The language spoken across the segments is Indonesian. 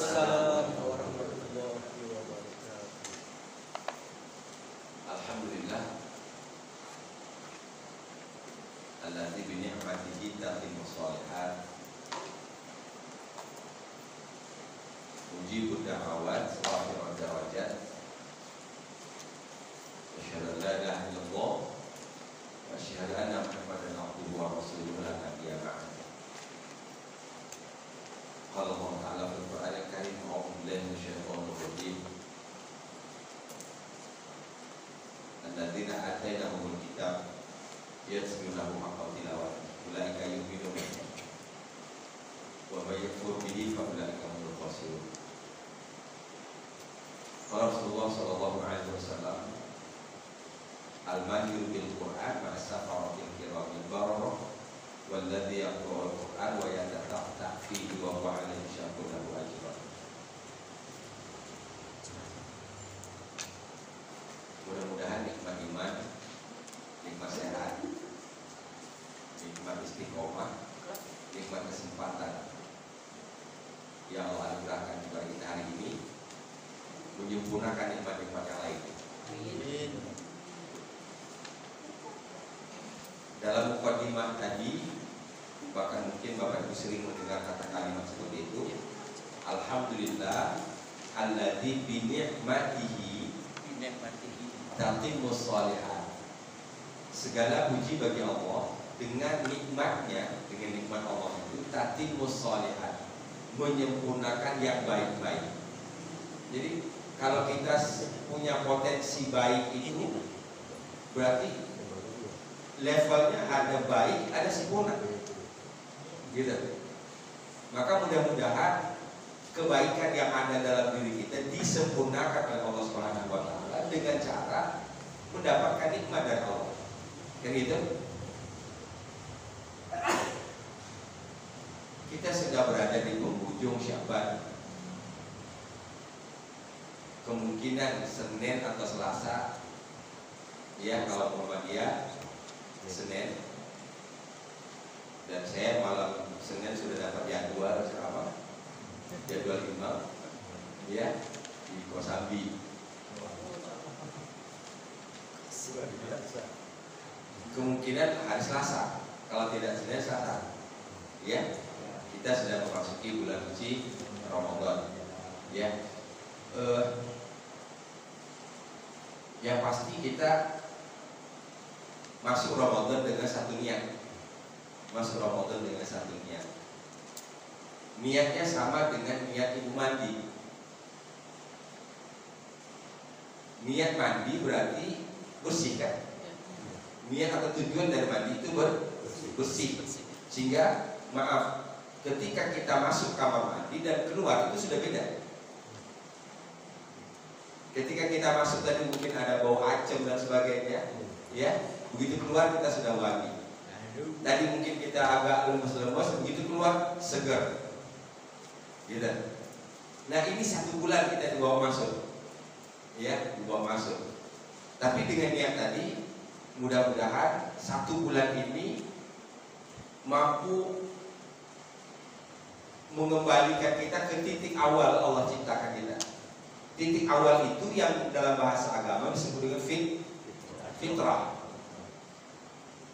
Waalaikumsalam warahmatullahi wabarakatuh. Alhamdulillah alladzi bi ni'matihi tatimmu shalihat mujibud da'awat wa rafi'ud darajat asyhadu an la ilaha illallah wa asyhadu anna muhammadan abduhu wa rasuluhu la nabiyya ba'dahu. Qala Allah ta'ala fil Qur'anil Karim a'udzu billahi minasyaitonir rajim. Alladzina atainahumul kitab yatluna haqqa tilawati ulaika yu'minuna bihi wa may yakfur bihi fa ulaika humul khasirun. Qala Rasulullah sallallahu alaihi wasallam al-mahir bil Qur'an ma'a safaratil kiramil bararah walladzi yaqra'ul Qur'an wa yatata'ta fihi wa huwa 'alaihi syaqun lahu ajran. Mudah-mudahan nikmat iman, nikmat sehat, nikmat istiqomah, nikmat kesempatan yang Allah anugerahkan kepada kita hari ini menyempurnakan nikmat-nikmat yang lain. Amin. Dalam mukadimah tadi, bahkan mungkin Bapak Ibu sering mendengar kata kalimat seperti itu. Alhamdulillah alladzi bi ni'matihi tatimmu shalihat. Segala puji bagi Allah, dengan nikmatnya, dengan nikmat Allah itu tatimmu shalihat, menyempurnakan yang baik-baik. Jadi kalau kita punya potensi baik itu berarti levelnya ada baik, ada sempurna, gitu. Maka mudah-mudahan kebaikan yang ada dalam diri kita disempurnakan oleh Allah Subhanahu wa Ta'ala dengan cara mendapatkan nikmat dari Allah. Kan gitu? Kita sedang berada di penghujung Syaban. Kemungkinan Senin atau Selasa, ya kalau Muhammadiyah Senin, dan saya malam Senin sudah dapat jadwal apa? Jadwal imam, ya di Kosambi. Kemungkinan hari Selasa, kalau tidak Senin Selasa, ya kita sudah memasuki bulan suci Ramadan, ya. Yang pasti kita masuk Ramadan dengan satu niat. Masuk Ramadan dengan satu niat. Niatnya sama dengan niat ibu mandi. Niat mandi berarti bersih kan? Niat atau tujuan dari mandi itu bersih. Sehingga maaf, ketika kita masuk kamar mandi dan keluar itu sudah beda. Ketika kita masuk tadi mungkin ada bau acem dan sebagainya, ya. Begitu keluar kita sudah wangi. Tadi mungkin kita agak lemes-lemes, begitu keluar segar, gitu. Nah ini 1 bulan kita dibawa masuk, ya, dibawa masuk. Tapi dengan niat tadi, mudah-mudahan 1 bulan ini mampu mengembalikan kita ke titik awal Allah ciptakan kita. Titik awal itu yang dalam bahasa agama disebut dengan fitrah.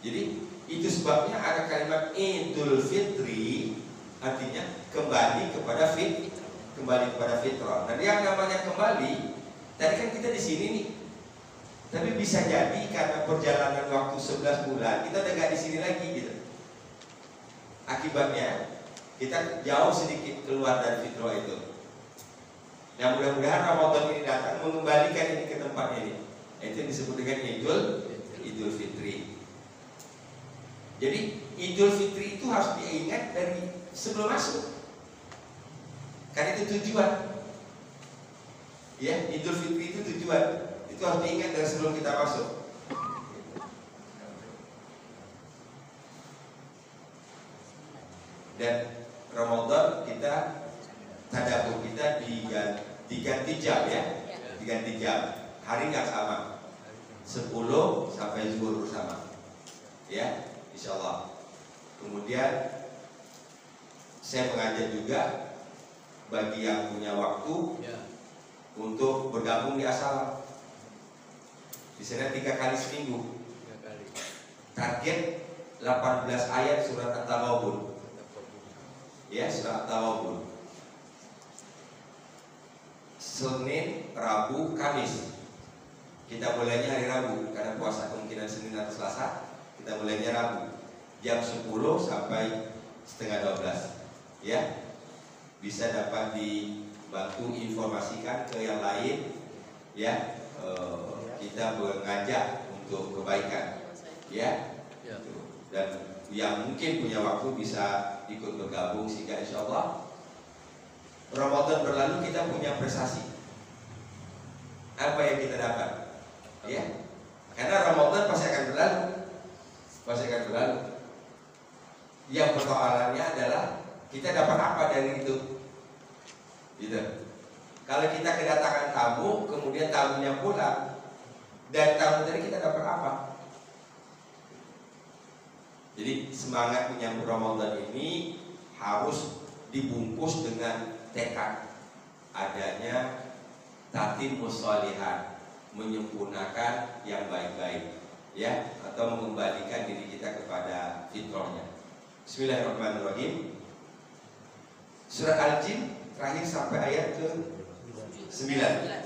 Jadi itu sebabnya ada kalimat Idul Fitri, artinya kembali kepada fitrah. Dan yang namanya kembali, tadi kan kita di sini nih. Tapi bisa jadi karena perjalanan waktu 11 bulan kita udah gak di sini lagi gitu. Akibatnya kita jauh sedikit keluar dari fitrah itu. Nah mudah-mudahan Ramadan ini datang mengembalikan ini ke tempat ini. Itu disebut dengan Idul Fitri. Jadi Idul Fitri itu harus diingat dari sebelum masuk. Kan itu tujuan. Ya, Idul Fitri itu tujuan. Itu harus diingat dari sebelum kita masuk. Dan Ramadan kita tadabbur kita diganti jam ya, diganti jam. Hari nggak sama, 10 sampai zuhur bersama, ya, insyaallah. Kemudian saya mengajak juga bagi yang punya waktu Ya. untuk bergabung di As-Salam. Di sana 3 kali seminggu. 3 kali. Target 18 ayat surat At-Taghabun. Ya, surat At-Taghabun. Senin, Rabu, Kamis. Kita mulainya hari Rabu karena puasa kemungkinan Senin atau Selasa. Kita mulainya Rabu jam 10 sampai setengah 12. Ya, bisa dapat dibantu informasikan ke yang lain. Ya, kita mengajak untuk kebaikan. Ya, Ya. dan yang mungkin punya waktu bisa ikut bergabung sehingga insya Allah Ramadan berlalu kita punya prestasi. Apa yang kita dapat? Ya, karena Ramadan pasti akan berlalu, pasti akan berlalu. Yang persoalannya adalah kita dapat apa dari itu? Gitu. Kalau kita kedatangan tamu, kemudian tamunya pulang, dan tamu tadi kita dapat apa? Jadi semangat menyambut Ramadan ini harus dibungkus dengan tekad adanya tatimmus sholihat, menyempurnakan yang baik-baik, ya, atau mengembalikan diri kita kepada fitrahnya. Bismillahirrahmanirrahim. Surat Al-Jin terakhir sampai ayat ke 9.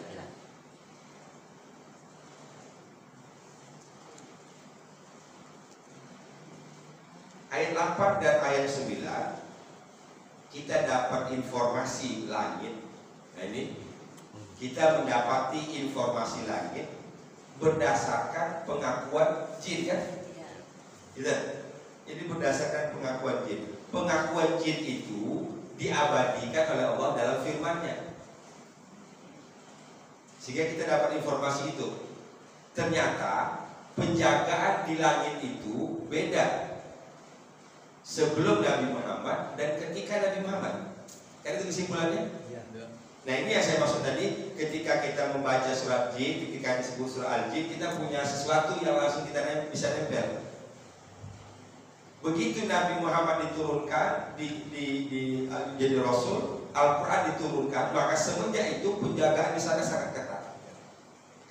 Ayat 8 dan ayat 9 kita dapat informasi langit. Nah ini kita mendapati informasi langit berdasarkan pengakuan jin, kan? Gitu. Jadi berdasarkan pengakuan jin. Pengakuan jin itu diabadikan oleh Allah dalam firman-Nya. Sehingga kita dapat informasi itu. Ternyata penjagaan di langit itu beda sebelum Nabi Muhammad dan ketika Nabi Muhammad. Kan itu kesimpulannya? Ya. Nah ini yang saya maksud tadi, ketika kita membaca surat Jin, ketika disebut surah Al-Jin, kita punya sesuatu yang langsung kita bisa nempel. Begitu Nabi Muhammad diturunkan jadi Rasul, Al-Quran diturunkan, maka semenjak itu penjagaan di sana sangat ketat.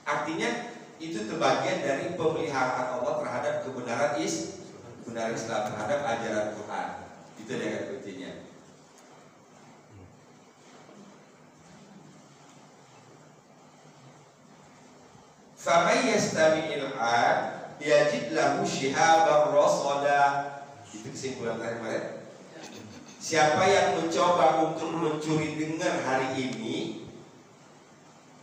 Artinya itu terbagian dari pemeliharaan Allah terhadap kebenaran Islam, terhadap ajaran Quran. Itu dia kuncinya. Faman yastami'il 'ad yajid lahu shihaban rasada. Itu kesimpulan kemarin. Siapa yang mencoba untuk mencuri dengar hari ini,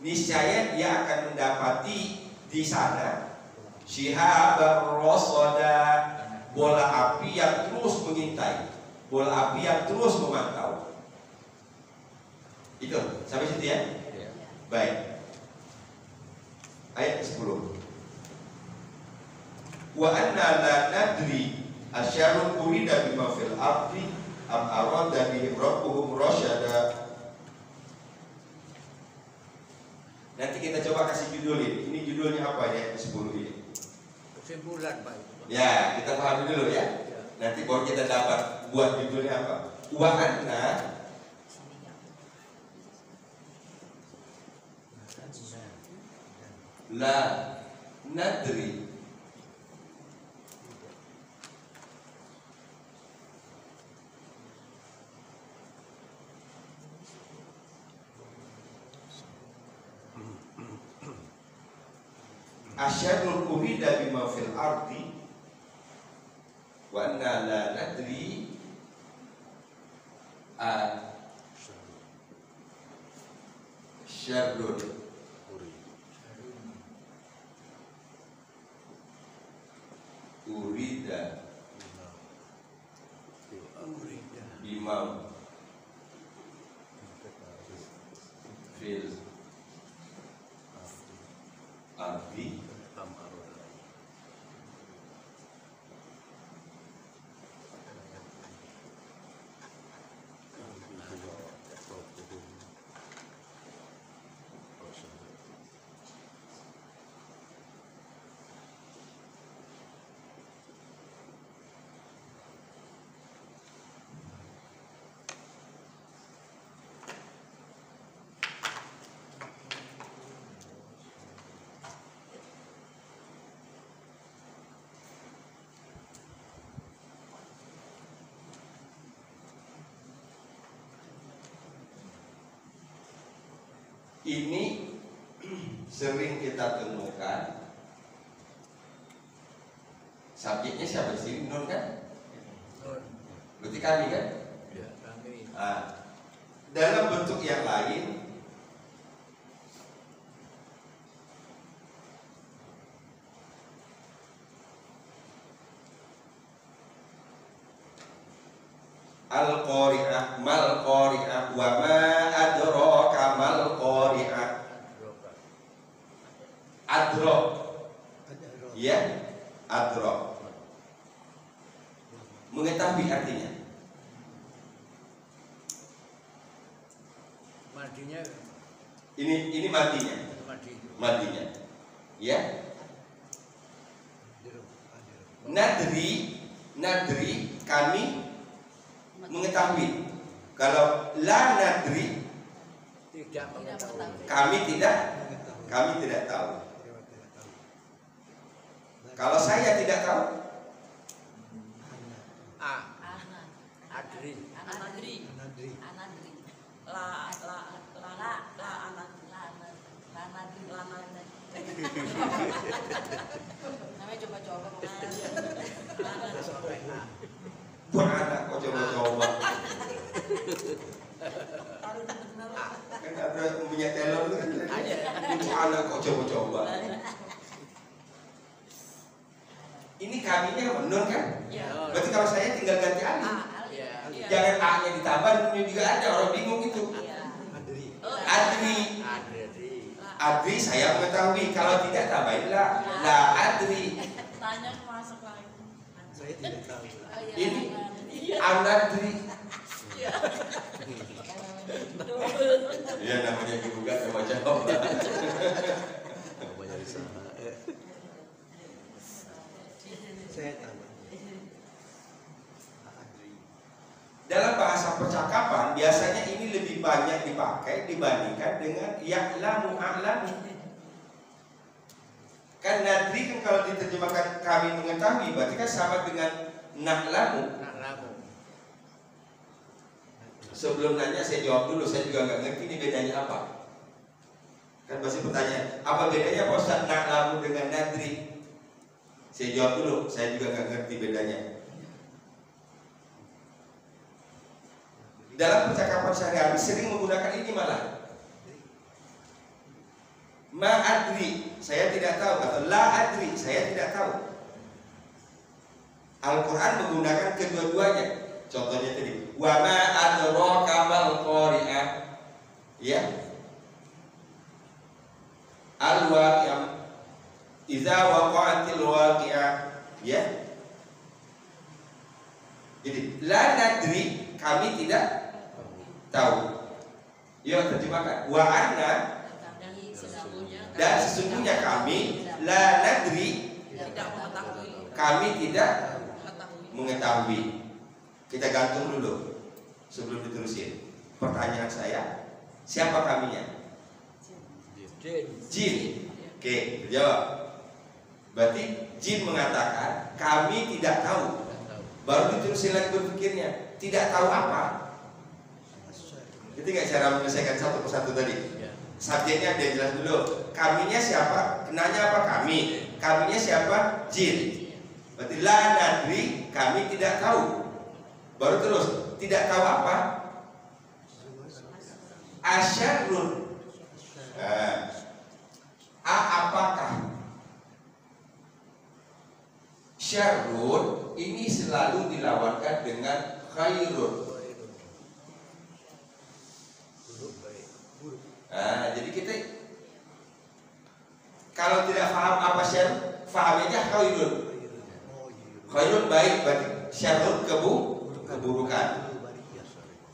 niscaya dia akan mendapati di sana shihaban rasada, bola api yang terus mengintai, bola api yang terus memantau. Itu sampai situ ya. Baik. Ayat 10. Wa anna la nadri asyarun urida bima fil ardi am arada bihim rabbuhum rasyada. Nanti kita coba kasih judul ini. Ini judulnya apa ya? 10 ini. Kesimpulan, Pak. Ya, kita pahami dulu ya. Nanti baru kita dapat buat judulnya apa. Wa anna la nadri asyarul urida bima fil ardi wa anna la nadri syarrul urida bima fil ardi ini sering kita temukan. Subjeknya siapa sih? Nun kan? Nun. Berarti kami kan? Ya, kami. Dalam bentuk yang lain, al-qari'ah, mal qari'ah, wa ma adraka mal qari'ah. Adrok, ya, adrok. Mengetahui artinya. Madinya. Ini matinya. Madi. Matinya, ya. Nadri, nadri kami mengetahui. Kalau la nadri Tidak mengetahui. kami tidak tahu. Kalau saya tidak tahu, Adri. Anadri. Namanya coba-coba. buat anak kok coba-coba. Kan ada punya telur kan? Itu anak kok coba-coba. Ini kaminya menun kan? Berarti kalau saya tinggal ganti alif. Jangan A-nya ditambah, N-nya juga ada, orang bingung itu. Adri. Adri saya mengetahui, kalau tidak tambahin la adri. Tanya masuk lagi. Saya tidak tahu. Ini anadri. Ya namanya juga coba-coba. Banyak usaha. Saya tahu. Dalam bahasa percakapan biasanya ini lebih banyak dipakai dibandingkan dengan ya'lamu a'lamu. Kan nadri kan kalau diterjemahkan kami mengetahui berarti kan sama dengan na'lamu. Sebelum nanya saya jawab dulu, saya juga nggak ngerti ini bedanya apa. Kan pasti pertanyaan, apa bedanya Pak Ustaz na'lamu dengan nadri? Saya jawab dulu, saya juga nggak ngerti bedanya. Dalam percakapan sehari-hari sering menggunakan ini malah. Ma'adri, saya tidak tahu, atau la adri, saya tidak tahu. Al-Quran menggunakan kedua-duanya. Contohnya tadi, wa ma adraka mal qari'ah. Ya. Al-waqi'ah. Idza waqa'atil waqi'ah. Ya. Jadi, la nadri, kami tidak tahu. Yuk terjemahkan. Wa anna, dan sesungguhnya kami la nadri, kami tidak mengetahui. Kita gantung dulu sebelum diterusin. Pertanyaan saya, siapa kaminya? Jin. Oke, jawab. Berarti jin mengatakan kami tidak tahu. Baru diterusin lagi berpikirnya, tidak tahu apa. Jadi nggak cara menyelesaikan satu persatu tadi. Subjeknya dia jelas dulu. Kaminya siapa? Kenanya apa kami? Kaminya siapa? Jin. Berarti la nadri, kami tidak tahu. Baru terus, tidak tahu apa? Asyarrun. Apakah? Syarrun ini selalu dilawankan dengan khairun. Jadi kita kalau tidak paham apa syarrun, paham aja khairun. Khairun baik, berarti syarrun keburukan.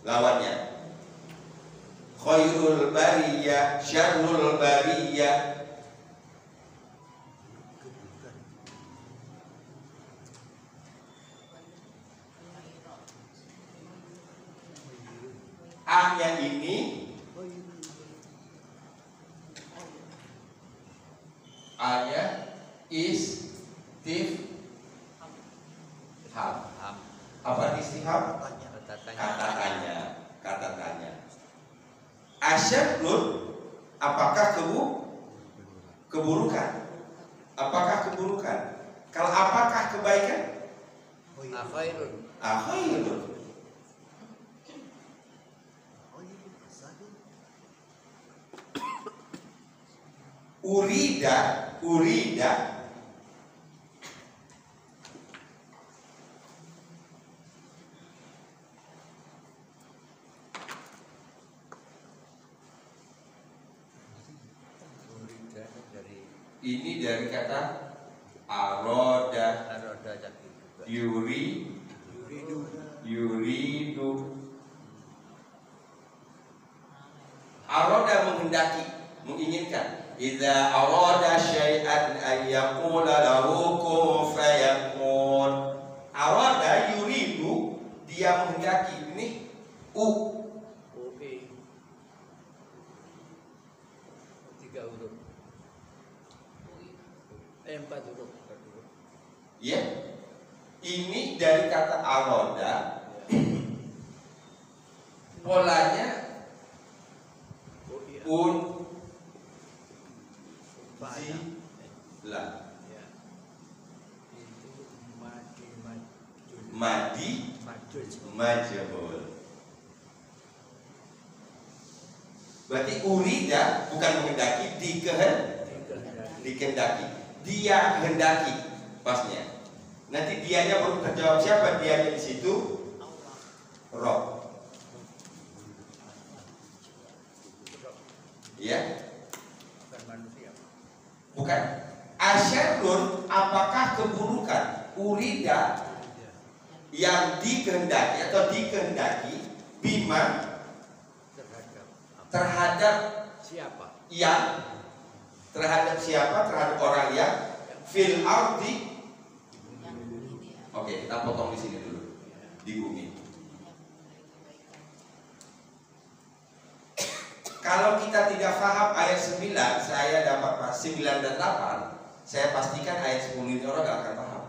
Lawannya khairul bariyah, syarrul bariyah. A-nya ini A-nya istifham. Apa istifham? Kata tanya. Asyarrun Apakah keburukan? Apakah keburukan? Kalau apakah kebaikan? Oh iya. Akhairun. Akhairun. Oh iya. Sadi. Urida Urida dari ini dari kata aroda, Aroda Jaki juga. yuridu. Aroda menghendaki, menginginkan. Idza arada syai'an an yaqula lahu kun fayakun. Arada yuridu, dia menghendaki. Ini OE 3 huruf. 4 huruf. 4 huruf. ya. Ini dari kata aroda. Polanya OE. Fa'ala. la Ya. Itu majul. madi Majul. majhul. Berarti urida bukan menghendaki, dikehendaki. Dia kehendaki pasnya. Nanti dianya baru terjawab, siapa dianya di situ? Rob. Ya, Bukan manusia. bukan. Asyarun, apakah keburukan? Urida yang dikehendaki atau dikehendaki bima terhadap Siapa? yang terhadap siapa? Terhadap orang yang fil ardi. Oke, kita potong di sini dulu. Di bumi. Kalau kita tidak paham ayat 9, saya dapat 9 dan 8, saya pastikan ayat 10 ini orang gak akan paham.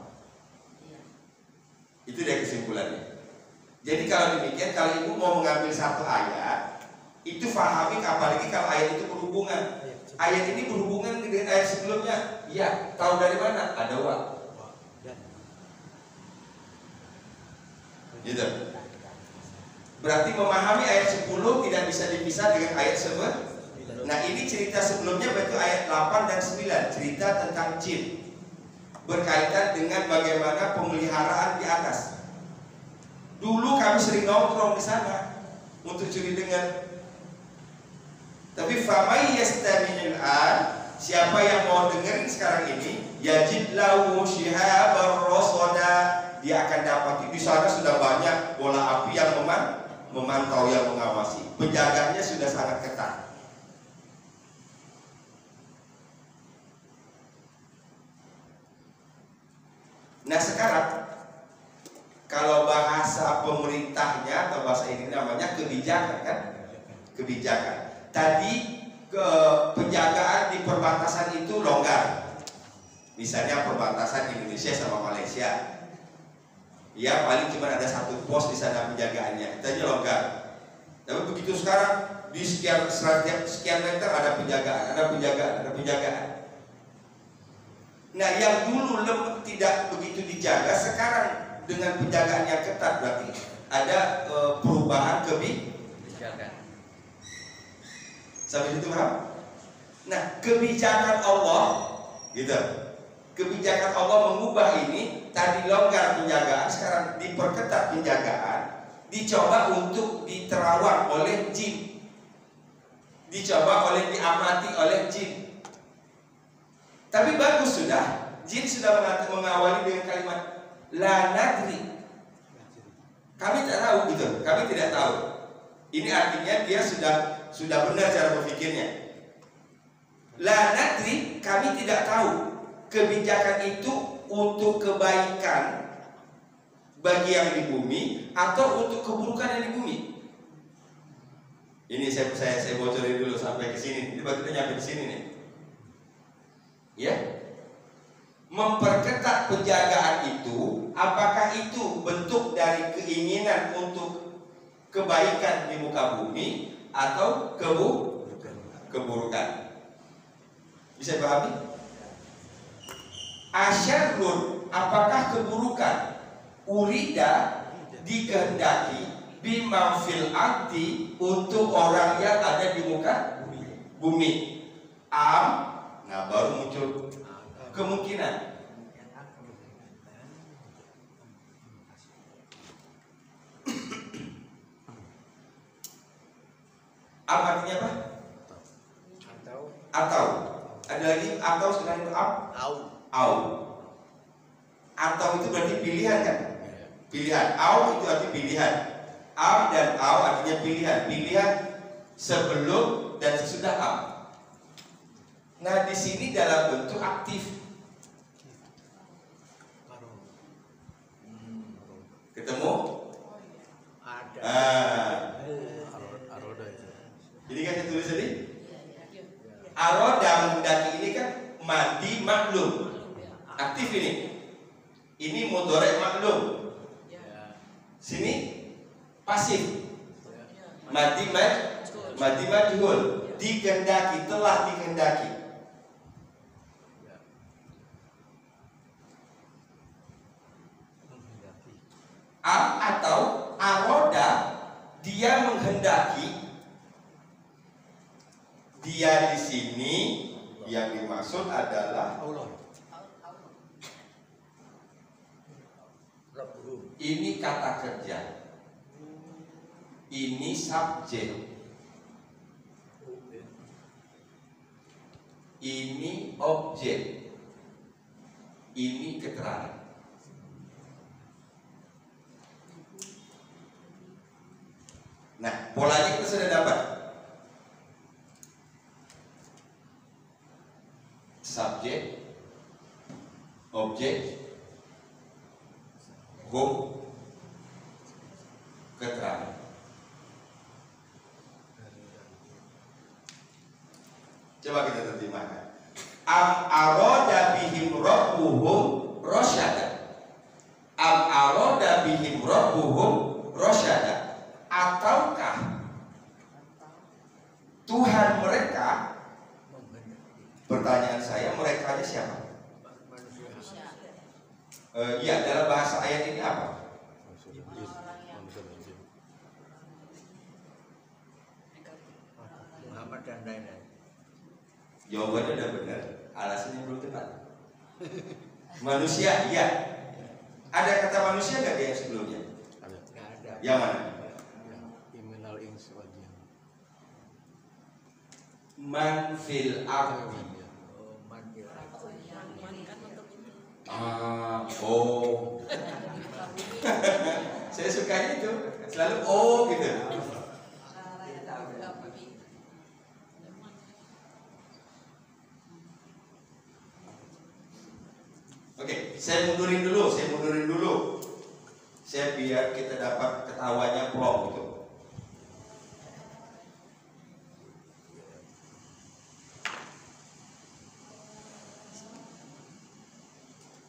Itu dia kesimpulannya. Jadi kalau demikian, kalau ibu mau mengambil satu ayat, itu pahami, apalagi kalau ayat itu berhubungan. Ayat ini berhubungan dengan ayat sebelumnya. Iya, tahu dari mana? Ada wa. Gitu. Berarti memahami ayat 10 tidak bisa dipisah dengan ayat sebelumnya. Nah, ini cerita sebelumnya berarti ayat 8 dan 9, cerita tentang jin. Berkaitan dengan bagaimana pemeliharaan di atas. Dulu kami sering nongkrong di sana untuk curi dengar. Tapi famai yastami'il an, siapa yang mau dengerin sekarang ini, yajid lahu shihabar rasada, dia akan dapat. Di sana sudah banyak bola api yang memantau, yang mengawasi. Penjaganya sudah sangat ketat. Nah sekarang kalau bahasa pemerintahnya atau bahasa ini namanya kebijakan, kan? Kebijakan. Tadi penjagaan di perbatasan itu longgar. Misalnya perbatasan Indonesia sama Malaysia. Ya paling cuma ada satu pos di sana penjagaannya, itu aja longgar. Tapi begitu sekarang di sekian meter ada penjagaan. Nah yang dulu tidak begitu dijaga, sekarang dengan penjagaan yang ketat, berarti ada perubahan kebijakan. Sampai situ paham? Nah kebijakan Allah, gitu. Kebijakan Allah mengubah ini. Tadi longgar penjagaan, sekarang diperketat penjagaan. Dicoba untuk diterawang oleh jin. Dicoba diamati oleh jin. Tapi bagus sudah, jin sudah mengawali dengan kalimat la nadri. Kami tak tahu gitu, kami tidak tahu. Ini artinya dia sudah benar cara berpikirnya. La nadri, kami tidak tahu. Kebijakan itu untuk kebaikan bagi yang di bumi atau untuk keburukan yang di bumi. Ini saya bocorin dulu sampai ke sini. Ini baru kita nyampe di sini nih. Ya. Memperketat penjagaan itu, apakah itu bentuk dari keinginan untuk kebaikan di muka bumi atau keburukan. Bisa dipahami? Asyarrun, apakah keburukan? Urida, dikehendaki, bima fil ardi, untuk orang yang ada di muka bumi. Nah baru muncul kemungkinan. Artinya apa? Atau. Ada lagi atau selain itu au. Atau itu berarti pilihan kan? Pilihan. Au itu arti pilihan. Am dan au artinya pilihan. Pilihan sebelum dan sesudah am. Nah di sini dalam bentuk aktif. Ketemu? Ada. Jadi kan saya tulis tadi. Aroda mendaki ini kan madi maklum. Aktif ini. Ini mudhari maklum. Sini pasif. Madi majhul. Dikehendaki, telah dikehendaki. Atau aroda, dia menghendaki. Dia di sini yang dimaksud adalah ini kata kerja, ini subjek, ini objek, ini keterangan. Nah, polanya kita sudah dapat. Subjek, objek, hukum, keterangan. Coba kita terjemahkan. Am aroda bihim rabbuhum rasyada. Am aroda bihim rabbuhum rasyada. Ataukah Tuhan mereka, pertanyaan saya, mereka aja siapa? Ya, dalam bahasa ayat ini apa? Muhammad dan lain-lain. Jawabannya udah benar, alasannya belum tepat. Manusia, iya. Ada kata manusia nggak di yang sebelumnya? Nggak ada. Yang mana? Man fil ardi. Oh. Saya sukanya itu selalu oh gitu. Oke, saya mundurin dulu. Saya biar kita dapat ketawanya plong gitu.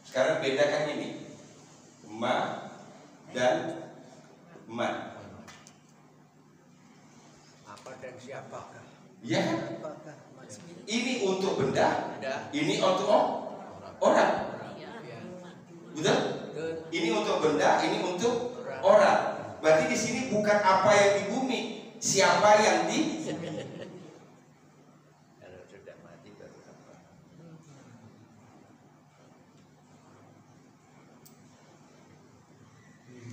Sekarang bedakan ini, ma dan man. Apa dan siapa? Ya kan? Ini untuk benda, ini untuk orang. Betul? Ini untuk benda, ini untuk orang. Berarti di sini bukan apa yang di bumi, siapa yang di. Kalau sudah mati baru apa?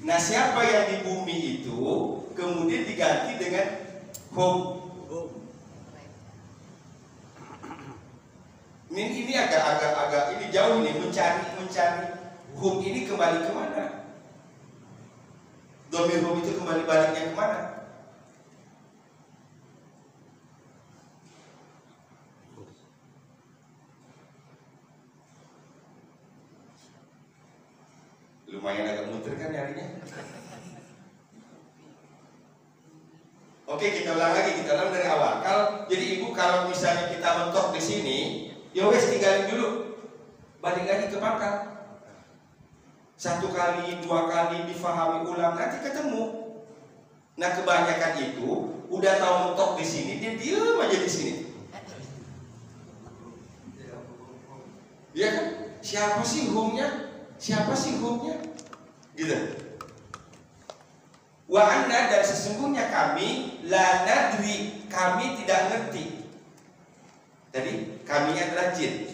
Nah, siapa yang di bumi itu kemudian diganti dengan hum. Ini agak ini jauh ini mencari hum ini kembali kemana? Domir hum itu kembali baliknya kemana? Lumayan agak muter kan nyarinya. Oke, kita ulang dari awal. Jadi ibu kalau misalnya kita mentok di sini, ya wes tinggalin dulu, balik lagi ke pangkal. 1 kali, 2 kali difahami ulang, nanti ketemu. Nah kebanyakan itu udah tahu mentok di sini, dia diam aja di sini. Ya kan? Siapa sih hum-nya? Siapa sih hum-nya? Gitu. Wa anna, dan sesungguhnya kami la nadri, kami tidak ngerti. Tadi kami adalah jin.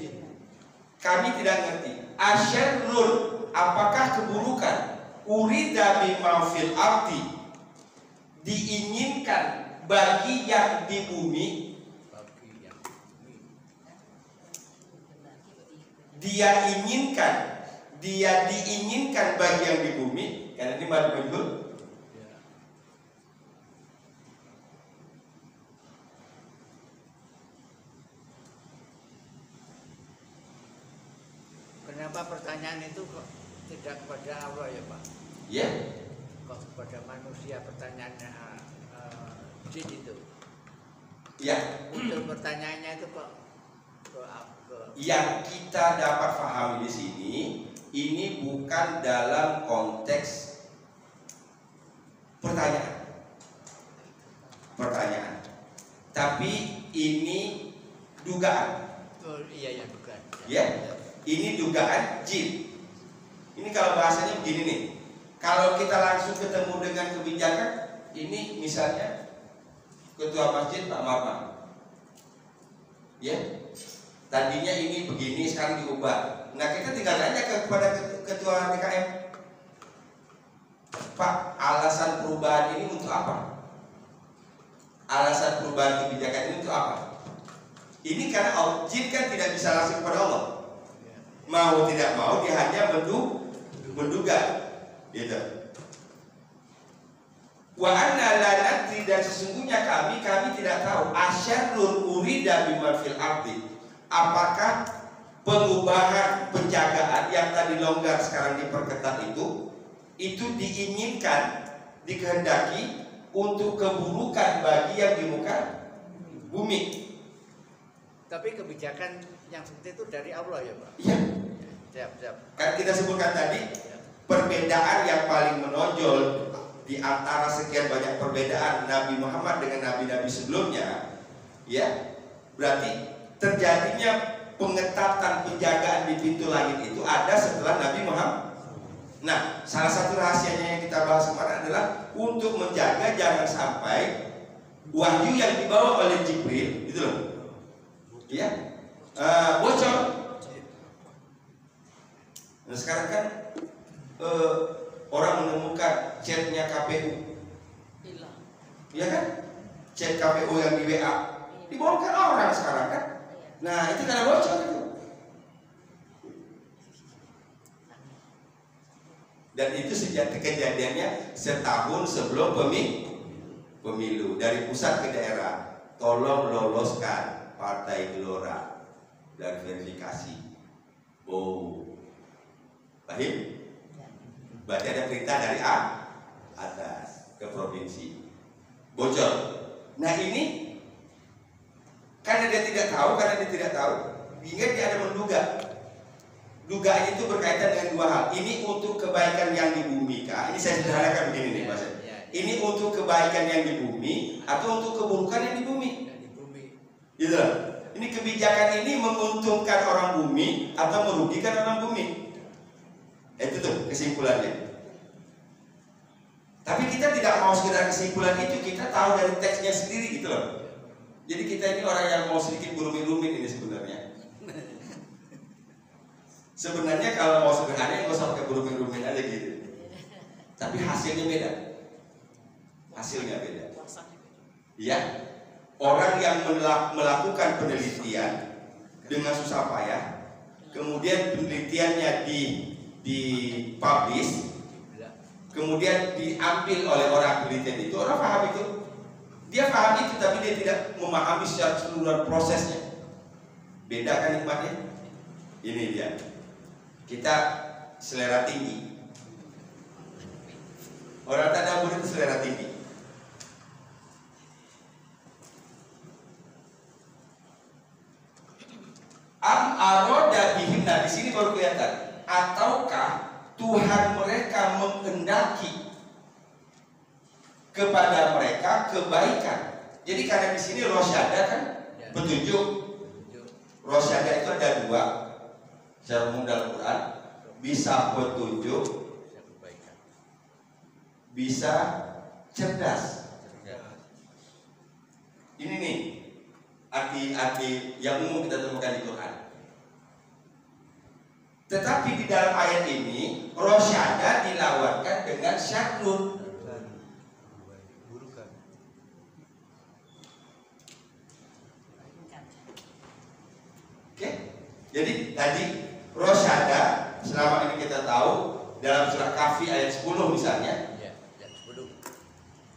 Kami tidak ngerti. Asyarrun, apakah keburukan? Urida bima fil ardi, diinginkan bagi yang di bumi. Dia diinginkan bagi yang di bumi. Karena ini mad majhul. Kenapa pertanyaan itu kok tidak kepada Allah ya Pak? Ya, Kok kepada manusia pertanyaannya jin itu? ya. Muncul pertanyaannya itu kok ke Yang kita dapat pahami di sini, ini bukan dalam konteks pertanyaan, tapi ini dugaan. oh, iya bukan. Ya, ini dugaan jin. Ini kalau bahasanya begini nih. Kalau kita langsung ketemu dengan kebijakan, ini misalnya ketua masjid Pak Marman, ya, tadinya ini begini, sekarang diubah. Nah, kita tinggal tanya kepada ketua DKM, Pak, alasan perubahan ini untuk apa? Alasan perubahan kebijakan ini untuk apa? Ini karena jin kan tidak bisa langsung kepada Allah. Mau tidak mau dia hanya menduga, gitu. Wa anna la nadri, dan sesungguhnya kami tidak tahu asyarrun urida bima fil ardi, apakah pengubahan penjagaan yang tadi longgar sekarang diperketat itu diinginkan, dikehendaki untuk keburukan bagi yang di muka bumi. Tapi kebijakan yang seperti itu dari Allah ya Pak? Iya. Siap. Kan kita sebutkan tadi perbedaan yang paling menonjol di antara sekian banyak perbedaan Nabi Muhammad dengan nabi-nabi sebelumnya, ya, berarti terjadinya pengetatan penjagaan di pintu langit itu ada setelah Nabi Muhammad. Nah, salah satu rahasianya yang kita bahas kemarin adalah untuk menjaga jangan sampai wahyu yang dibawa oleh Jibril, gitu loh, ya, bocor. Nah, sekarang kan orang menemukan chatnya KPU, Hilang. ya kan? Chat KPU yang di WA dibongkar orang sekarang kan? Nah, itu karena bocor itu. Dan itu sejak kejadiannya setahun sebelum pemilu dari pusat ke daerah. Tolong loloskan Partai Gelora dari verifikasi. Oh, paham? Berarti ada perintah dari atas ke provinsi. Bocor. Nah, ini karena dia tidak tahu, hingga dia ada menduga. Dugaan itu berkaitan dengan dua hal. Ini untuk kebaikan yang di bumi kah? Ini saya sederhanakan begini nih, Mas. Ini untuk kebaikan yang di bumi atau untuk keburukan yang di bumi? Di bumi. Gitu. Ini kebijakan ini menguntungkan orang bumi atau merugikan orang bumi? Itu tuh kesimpulannya. Tapi kita tidak mau sekedar kesimpulan itu, kita tahu dari teksnya sendiri gitu loh. Jadi kita ini orang yang mau sedikit berumit-rumit ini sebenarnya. Sebenarnya kalau mau sederhana nggak usah pakai berumit-rumit aja gitu. Tapi hasilnya beda. Ya, orang yang melakukan penelitian dengan susah payah, kemudian penelitiannya dipublish, kemudian diambil oleh orang penelitian itu, orang paham itu, dia paham itu, tapi dia tidak memahami secara keseluruhan prosesnya. Beda kan nikmatnya? Ini dia. Kita selera tinggi. Orang tadabur itu selera tinggi. Am aroda bihim, nah di sini baru kelihatan. Ataukah Tuhan mereka menghendaki kepada mereka kebaikan? Jadi karena di sini rosyada kan, petunjuk. Rosyada itu ada dua. secara umum dalam Quran, bisa petunjuk, bisa cerdas. Ini nih arti-arti yang umum kita temukan di Quran. Tetapi di dalam ayat ini rosyada dilawankan dengan syarrun. Burukan. Oke. Jadi tadi rosyada selama ini kita tahu dalam surah Kahfi ayat 10 misalnya. Ya, 10.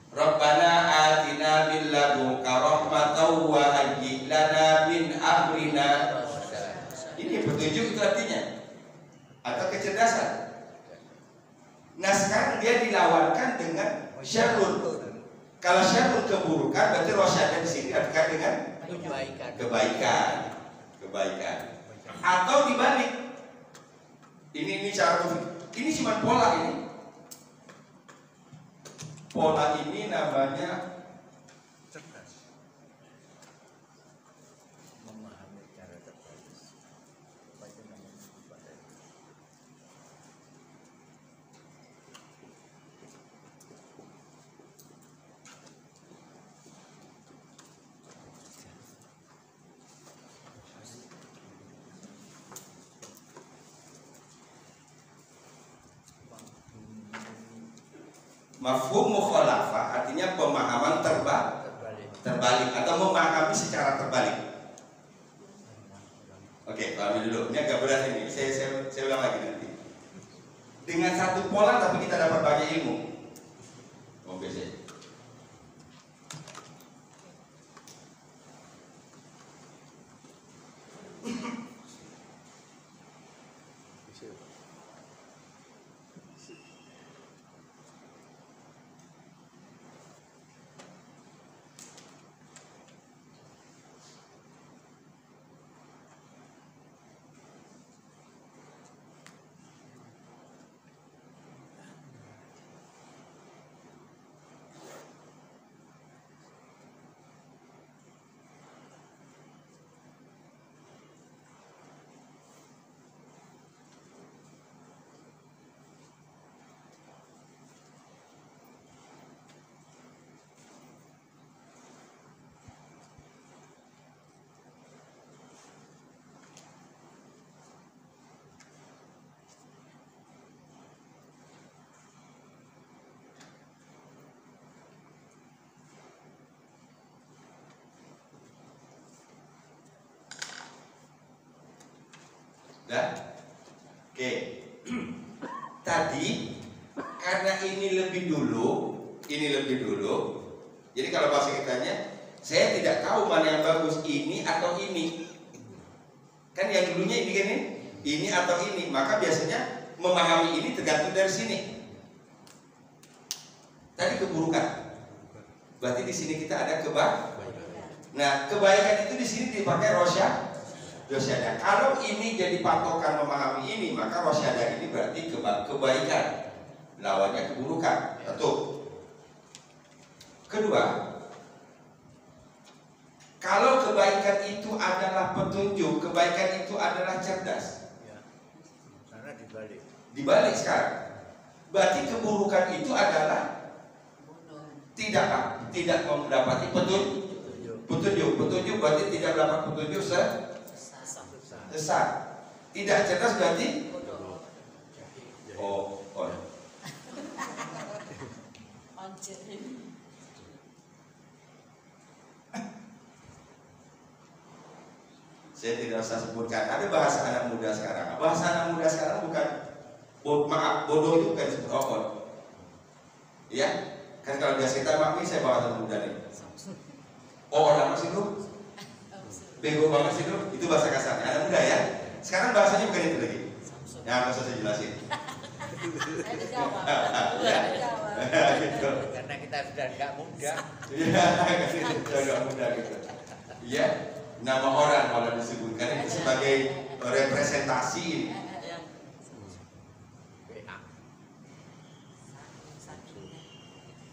Rabbana atina min ladunka rahmatan wa hayyi lana min amrina. Ini petunjuk itu artinya, atau kecerdasan. Nah sekarang dia dilawankan dengan syarrun. Kalau syarrun keburukan, berarti rosyada di sini artikan dengan kebaikan. Atau dibalik. Ini cara ini cuma pola ini. Pola ini namanya Cerdas. Memahami cara terbaik. Apa itu namanya? mafhum mukhalafah, artinya pemahaman terbalik atau memahami secara terbalik. Oke, pahami dulu. Ini agak berat ini. Saya ulang lagi nanti. Dengan satu pola tapi kita dapat banyak ilmu. Oke, saya. Dah? Oke. Tadi karena ini lebih dulu. Jadi kalau bahasa kitanya, saya tidak tahu mana yang bagus, ini atau ini. Kan yang dulunya ini kan ini atau ini. Maka biasanya memahami ini tergantung dari sini. Tadi keburukan. Berarti di sini kita ada Nah, kebaikan itu di sini dipakai rosyada. Kalau ini jadi patokan memahami ini, maka rosyada ini berarti kebaikan, lawannya keburukan. Satu. Kedua, kalau kebaikan itu adalah petunjuk, kebaikan itu adalah cerdas. Ya. Karena dibalik. Dibalik sekarang, berarti keburukan itu adalah tidak mendapati petunjuk berarti tidak mendapat petunjuk sesat. Tidak cerdas berarti saya tidak usah sebutkan. Ada bahasa anak muda sekarang. Bahasa anak muda sekarang bukan bodoh itu bukan disebut okon. Ya, kan kalau dia cerita mami saya bawa anak muda nih. Oh, orang masih lu? Bego banget sih lu. Itu bahasa kasarnya anak muda ya. Sekarang bahasanya bukan itu lagi. Ya, nggak usah saya jelasin. Karena kita sudah nggak muda. Iya, sudah nggak muda gitu. Iya, nama orang malah disebutkan itu sebagai representasi.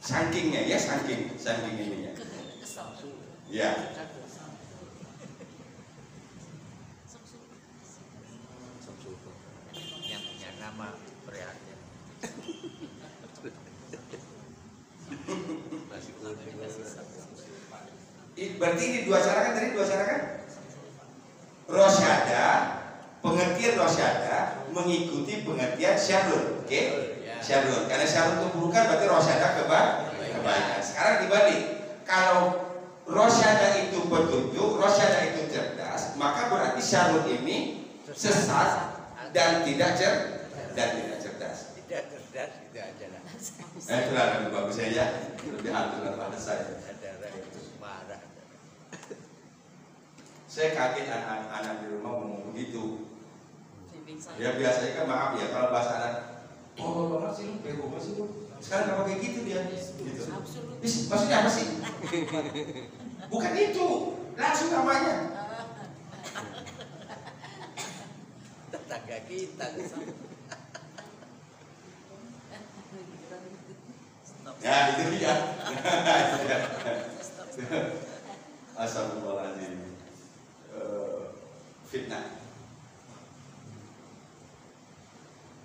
Sankingnya ya, saking ininya. Ya. Berarti ini dua cara kan tadi, dua cara kan? Rosyada, pengertian rosyada mengikuti pengertian syarrun, oke? Syarrun, karena syarrun keburukan berarti rosyada kebaikan. Sekarang dibalik, kalau rosyada itu petunjuk, rosyada itu cerdas, maka berarti syarrun ini sesat dan tidak cerdas. Tidak cerdas, tidak jalan. Itulah lebih bagus saja, lebih atur daripada saya. Ada rakyat marah. Saya kaget anak-anak di rumah ngomong begitu. Pingsan. Ya biasanya kan maaf ya kalau bahasa anak, oh banget sih lu, bego banget sih lu. Sekarang nggak pakai gitu dia, gitu. Absolut. Maksudnya apa sih? Bukan itu, langsung namanya. Tetangga kita. Ya itu dia. Astagfirullahaladzim. Fitnah.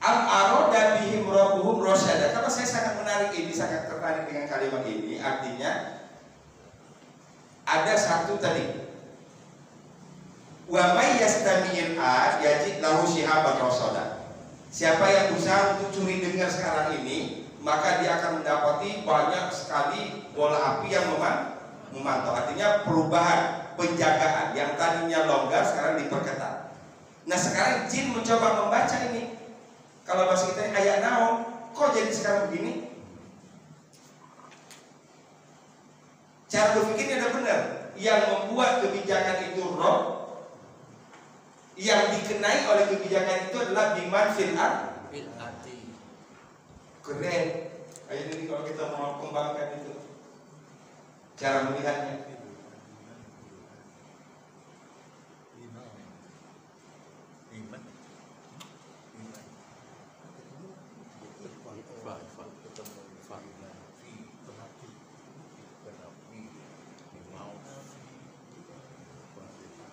Al-aroda bihim rabbuhum rosyada. Kalau saya sangat menarik ini, sangat tertarik dengan kalimat ini, artinya ada satu tadi. Wa may yastami'il ad yajid lahu shihaban rasada. Siapa yang berusaha untuk curi dengar sekarang ini, maka dia akan mendapati banyak sekali bola api yang memantau. Artinya perubahan, penjagaan yang tadinya longgar sekarang diperketat. Nah sekarang jin mencoba membaca ini. Kalau bahasa kita ayat naon, kok jadi sekarang begini? Cara berpikirnya ada benar. Yang membuat kebijakan itu roh, yang dikenai oleh kebijakan itu adalah biman fil Hati. Keren. Ayo jadi kalau kita mau kembangkan itu cara melihatnya. Iman.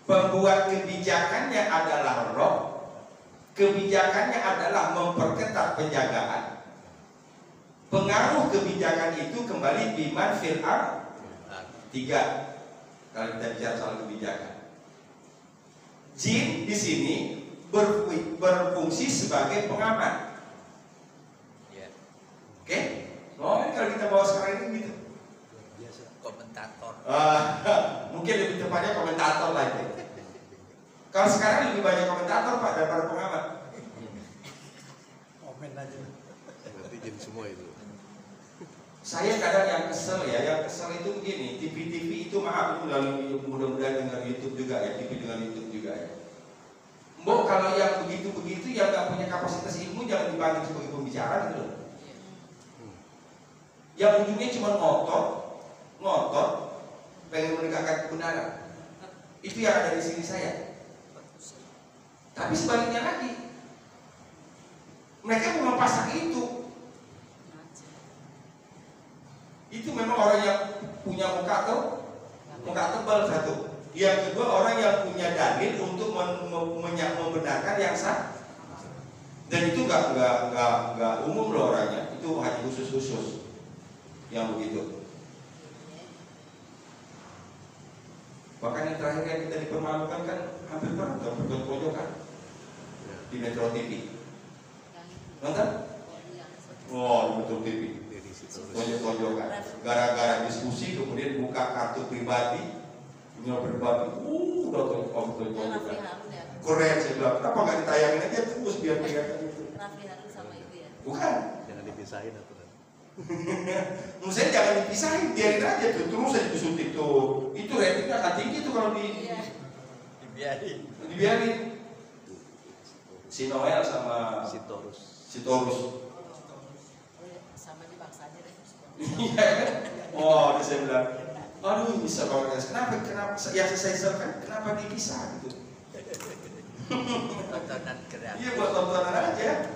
Pembuat kebijakannya adalah roh. Kebijakannya adalah memperketat penjagaan. Pengaruh kebijakan itu kembali biman fil ard. Tiga. Kalau kita bicara soal kebijakan, jin di sini berfungsi sebagai pengaman. Ya. Oke? Oh, kalau kita bawa sekarang ini gitu. Komentator. Mungkin lebih tepatnya komentator lagi. Kalau sekarang lebih banyak komentator Pak daripada pengamat. Komen aja. Berarti jin semua itu. Saya kadang yang kesel ya, yang kesel itu begini, TV itu maaf itu melalui mudah-mudahan dengan YouTube juga ya, TV dengan YouTube juga ya. Mbok kalau yang begitu-begitu yang nggak punya kapasitas ilmu jangan dipanggil sebagai pembicara gitu loh. Yang ujungnya cuma ngotot, pengen menegakkan kebenaran. Itu yang ada di sini saya. Tapi sebaliknya lagi, mereka memang pasang itu. Itu memang orang yang punya muka tebal satu. Yang kedua orang yang punya dalil untuk membenarkan yang sah. Dan itu nggak umum loh orangnya. Itu hanya khusus yang begitu. Bahkan yang terakhir yang kita dipermalukan kan hampir pernah berpojokan di Metro TV. Nonton? Oh, di Metro TV. Pojok-pojokan. Gara-gara diskusi kemudian buka kartu pribadi, punya pribadi. Udah pojok-pojokan. Keren saya bilang. Kenapa nggak ditayangin aja terus biar kelihatan itu? Raffi Harun sama itu ya. Bukan. Jangan dipisahin atau Menurut saya jangan dipisahin, biarin aja tuh terus aja disuntik tuh. Itu ratingnya akan tinggi tuh kalau dibiarin. Si Noel sama si Taurus. Sama dipaksa aja deh. Iya kan? Oh, saya bilang, aduh bisa banget. Kenapa yang saya sesalkan kenapa dipisah gitu? Tontonan gerak. Iya buat tontonan aja.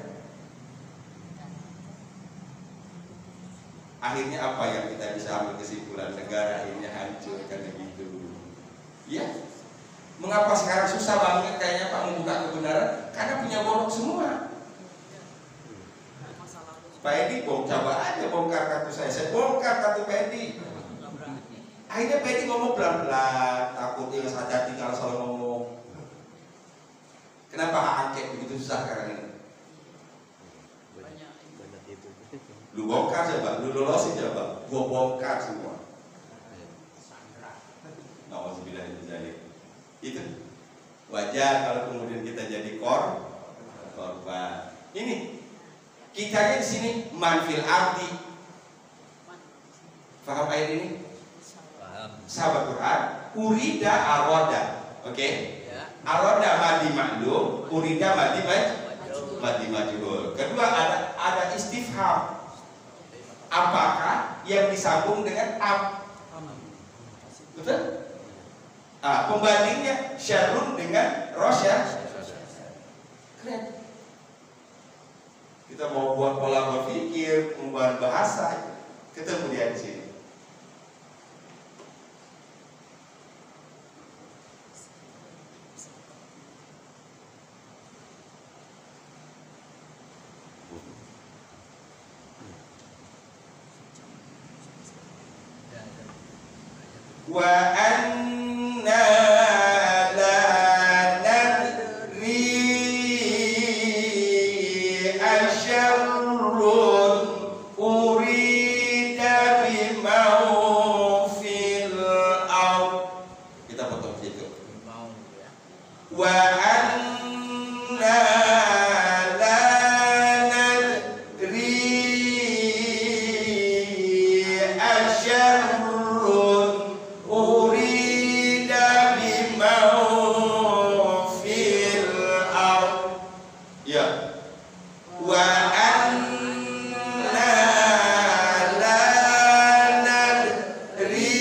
Akhirnya apa yang kita bisa ambil kesimpulan? Negara ini hancur karena gitu. Ya. Mengapa sekarang susah banget kayaknya Pak membuka kebenaran? Karena punya borok semua. Pak Edi coba aja bongkar kartu saya bongkar kartu Pak Edi. Akhirnya Pedi ngomong pelan-pelan, takutnya hati-hati kalau salah ngomong. Kenapa hak angket begitu susah sekarang ini? Banyak itu. Lu bongkar coba, lu lolosin coba, gua bongkar semua. Nauzubillah min dzalik. Itu wajar kalau kemudian kita jadi korban. Ini kitanya di sini manfil arti. Paham ayat ini? Sahabat Quran, urida aroda, oke? Aroda madi maklum, urida madi majhul. Kedua ada istifham. Apakah yang disambung dengan am? Betul? Pembandingnya syarrun dengan rosya. Keren. Kita mau buat pola berpikir, membuat bahasa, ketemu dia di sini. Wa anna la nadri asyarrun urida biman fil ard. Kita potong situ. Wa anna la nadri asyarrun urida biman fil ard. Ya. Wa anna la nadri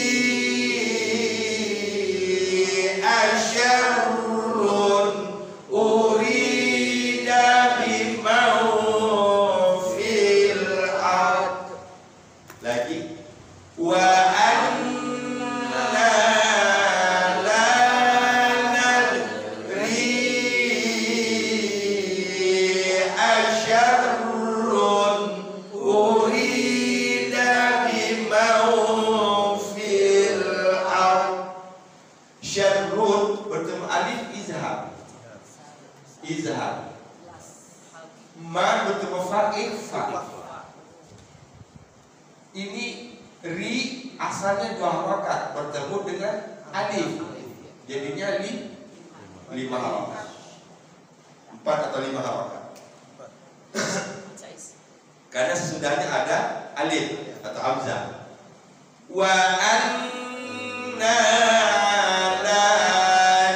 asyarrun urida biman fil ard. Lagi. Wa anna la nadri asyarrun urida biman fil ard. Syarrun bertemu alif izhar. Izhar. Ma bertemu fa'il fa. Ini ri asalnya 2 harokat bertemu dengan alif, jadinya 5 harokat. 4 atau 5 harokat. Karena sesudahnya ada alif atau hamzah. Wa anna la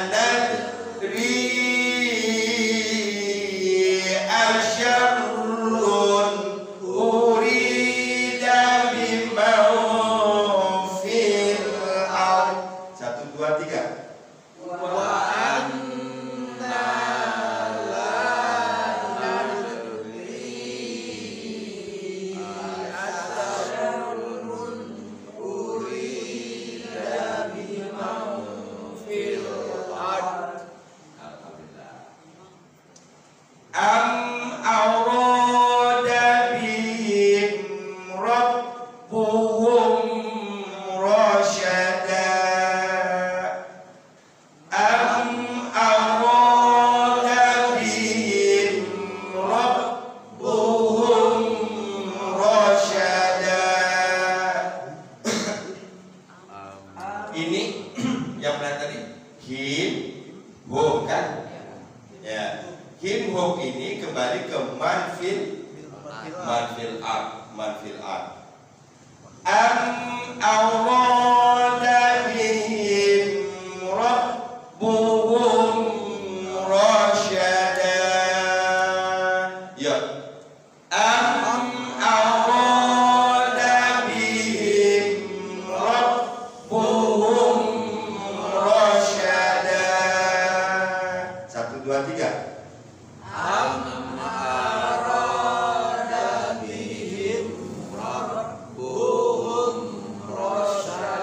nadri asyarrun urida biman fil ard. 1, 2, 3. Wa anna la nadri asyarrun urida biman fil ard. Alhamdulillah. Am arada bihim rabbuhum rasyada. Am arada bihim rabbuhum rasyada. Ini yang mana tadi? Him, hum kan? Ya. Him, hum ini kembali ke manfil ard. Am arada bihim rabbuhum rasyada. Ya. Am arada bihim rabbuhum rasyada. 1, 2, 3. Am arada bihim rabbuhum rasyada.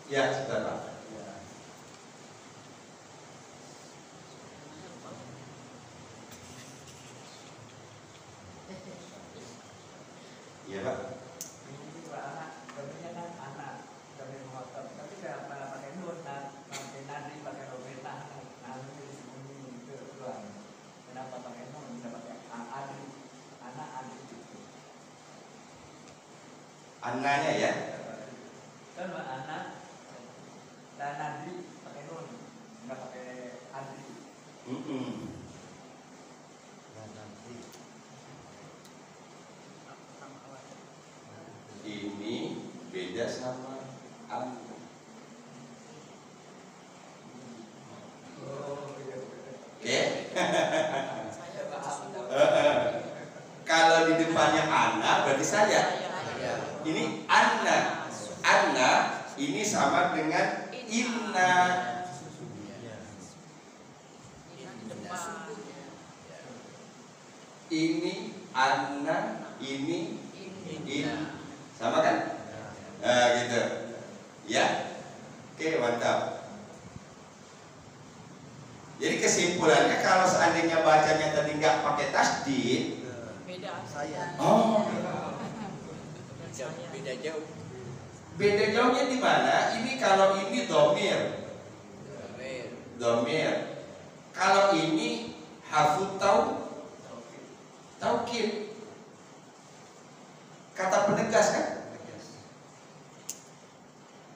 Ya, sebentar Pak. Iya Pak. Anaknya ya. Kan anak dan Andri pakai nun, nggak pakai Andri. Ini beda sama An. Oke. Kalau di depannya Anna berarti saya. Ini Anna. Anna ini sama dengan Inna. Ini Anna, ini In. Sama kan? Nah, gitu. Ya. Oke, mantap. Jadi kesimpulannya kalau seandainya bacanya tadi nggak pakai tasdid, Beda. Saya. oh, Beda jauh. beda jauhnya di mana? Ini kalau ini domir, domir. Kalau ini harfu taukid. Kata penegas kan?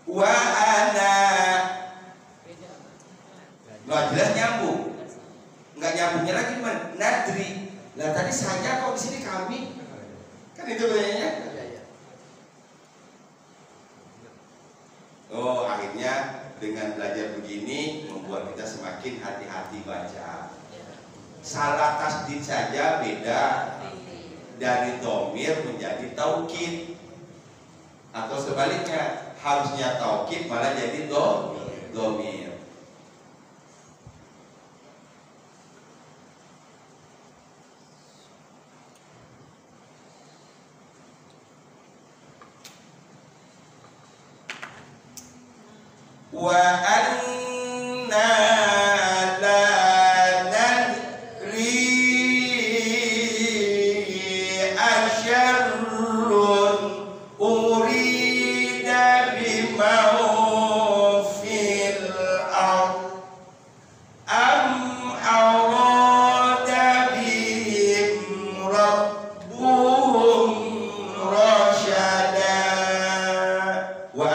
Wa ana. Nah, jelas nyambung. Nggak nyambungnya lagi gimana? Nadri. Lah tadi saya kok di sini kami. Kan itu bedanya. Oh, akhirnya dengan belajar begini membuat kita semakin hati-hati baca. Salah tasdid saja beda. Dari domir menjadi taukid. Atau sebaliknya, harusnya taukid malah jadi domir. Wa anna la nadri asyarrun urida biman fil ard am arada bihim rabbuhum rasyada. Wa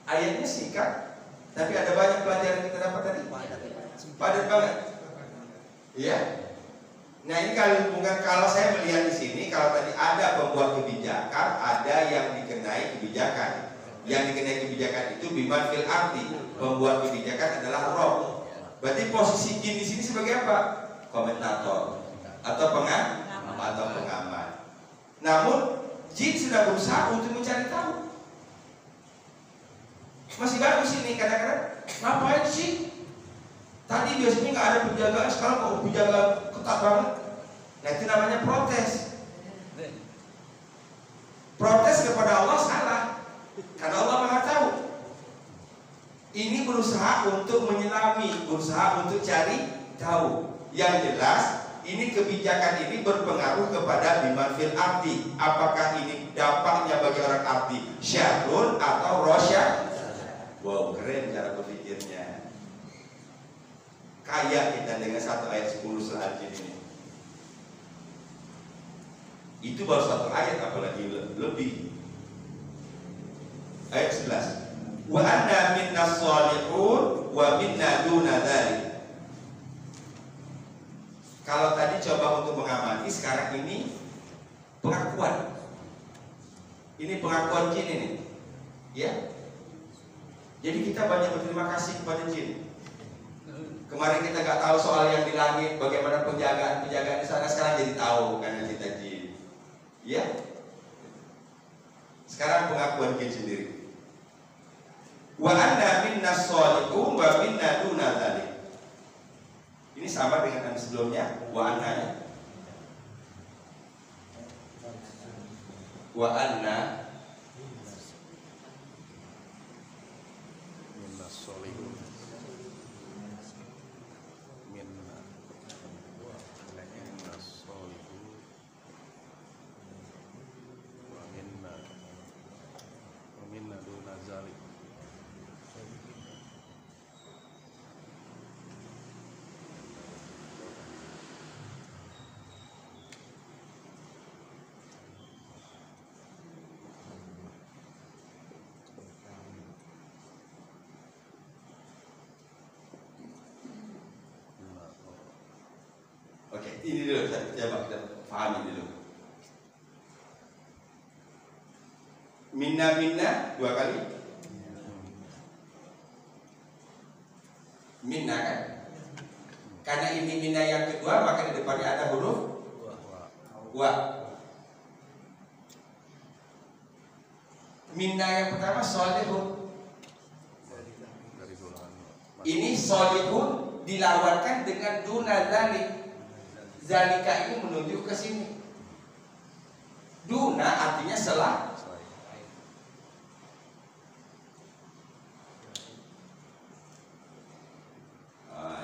ayatnya singkat, tapi ada banyak pelajaran yang kita dapat tadi. Padat banget. Iya. Nah ini kalau saya melihat di sini, kalau tadi ada pembuat kebijakan, ada yang dikenai kebijakan. Yang dikenai kebijakan itu biman fil arti. Pembuat kebijakan adalah Rob. Berarti posisi jin di sini sebagai apa? Komentator atau pengamat. Namun jin sudah berusaha untuk mencari tahu. Masih bagus ini kadang-kadang. Ngapain sih? Tadi biasanya nggak ada penjagaan, sekarang kok penjaga ketat banget. Nah itu namanya protes. Protes kepada Allah salah, karena Allah Maha tahu. Ini berusaha untuk menyelami, berusaha untuk cari tahu. Yang jelas, ini kebijakan ini berpengaruh kepada biman fil arti. Apakah ini dampaknya bagi orang arti syarrun atau rosyad? Wow, keren cara berpikirnya. Kaya kita dengan satu ayat 10 surah Al-Jin ini. Itu baru satu ayat, apalagi lebih. Ayat 11. Wa anna minna shalihun wa minna duna dzalik. Kalau tadi coba untuk mengamati, sekarang ini pengakuan. Ini pengakuan jin ini. Ya. Jadi kita banyak berterima kasih kepada jin. Kemarin kita nggak tahu soal yang di langit, bagaimana penjagaan di sana, sekarang jadi tahu karena kita jin. Ya. Sekarang pengakuan jin sendiri. Wa anna minna sholihun wa minna duna dzalik. Ini sama dengan yang sebelumnya, wa anna ya. Wa anna minna sholihun minna sholihun wa minna duna dzalik. Oke, ini dulu saya coba kita pahami dulu. Minna dua kali. Minna kan? Karena ini minna yang kedua, maka di depannya ada huruf wa. Minna yang pertama sholihun. Dari bulan Ini sholihun dilawankan dengan duna dzalik. Zalika ini menunjuk ke sini. Duna artinya selah.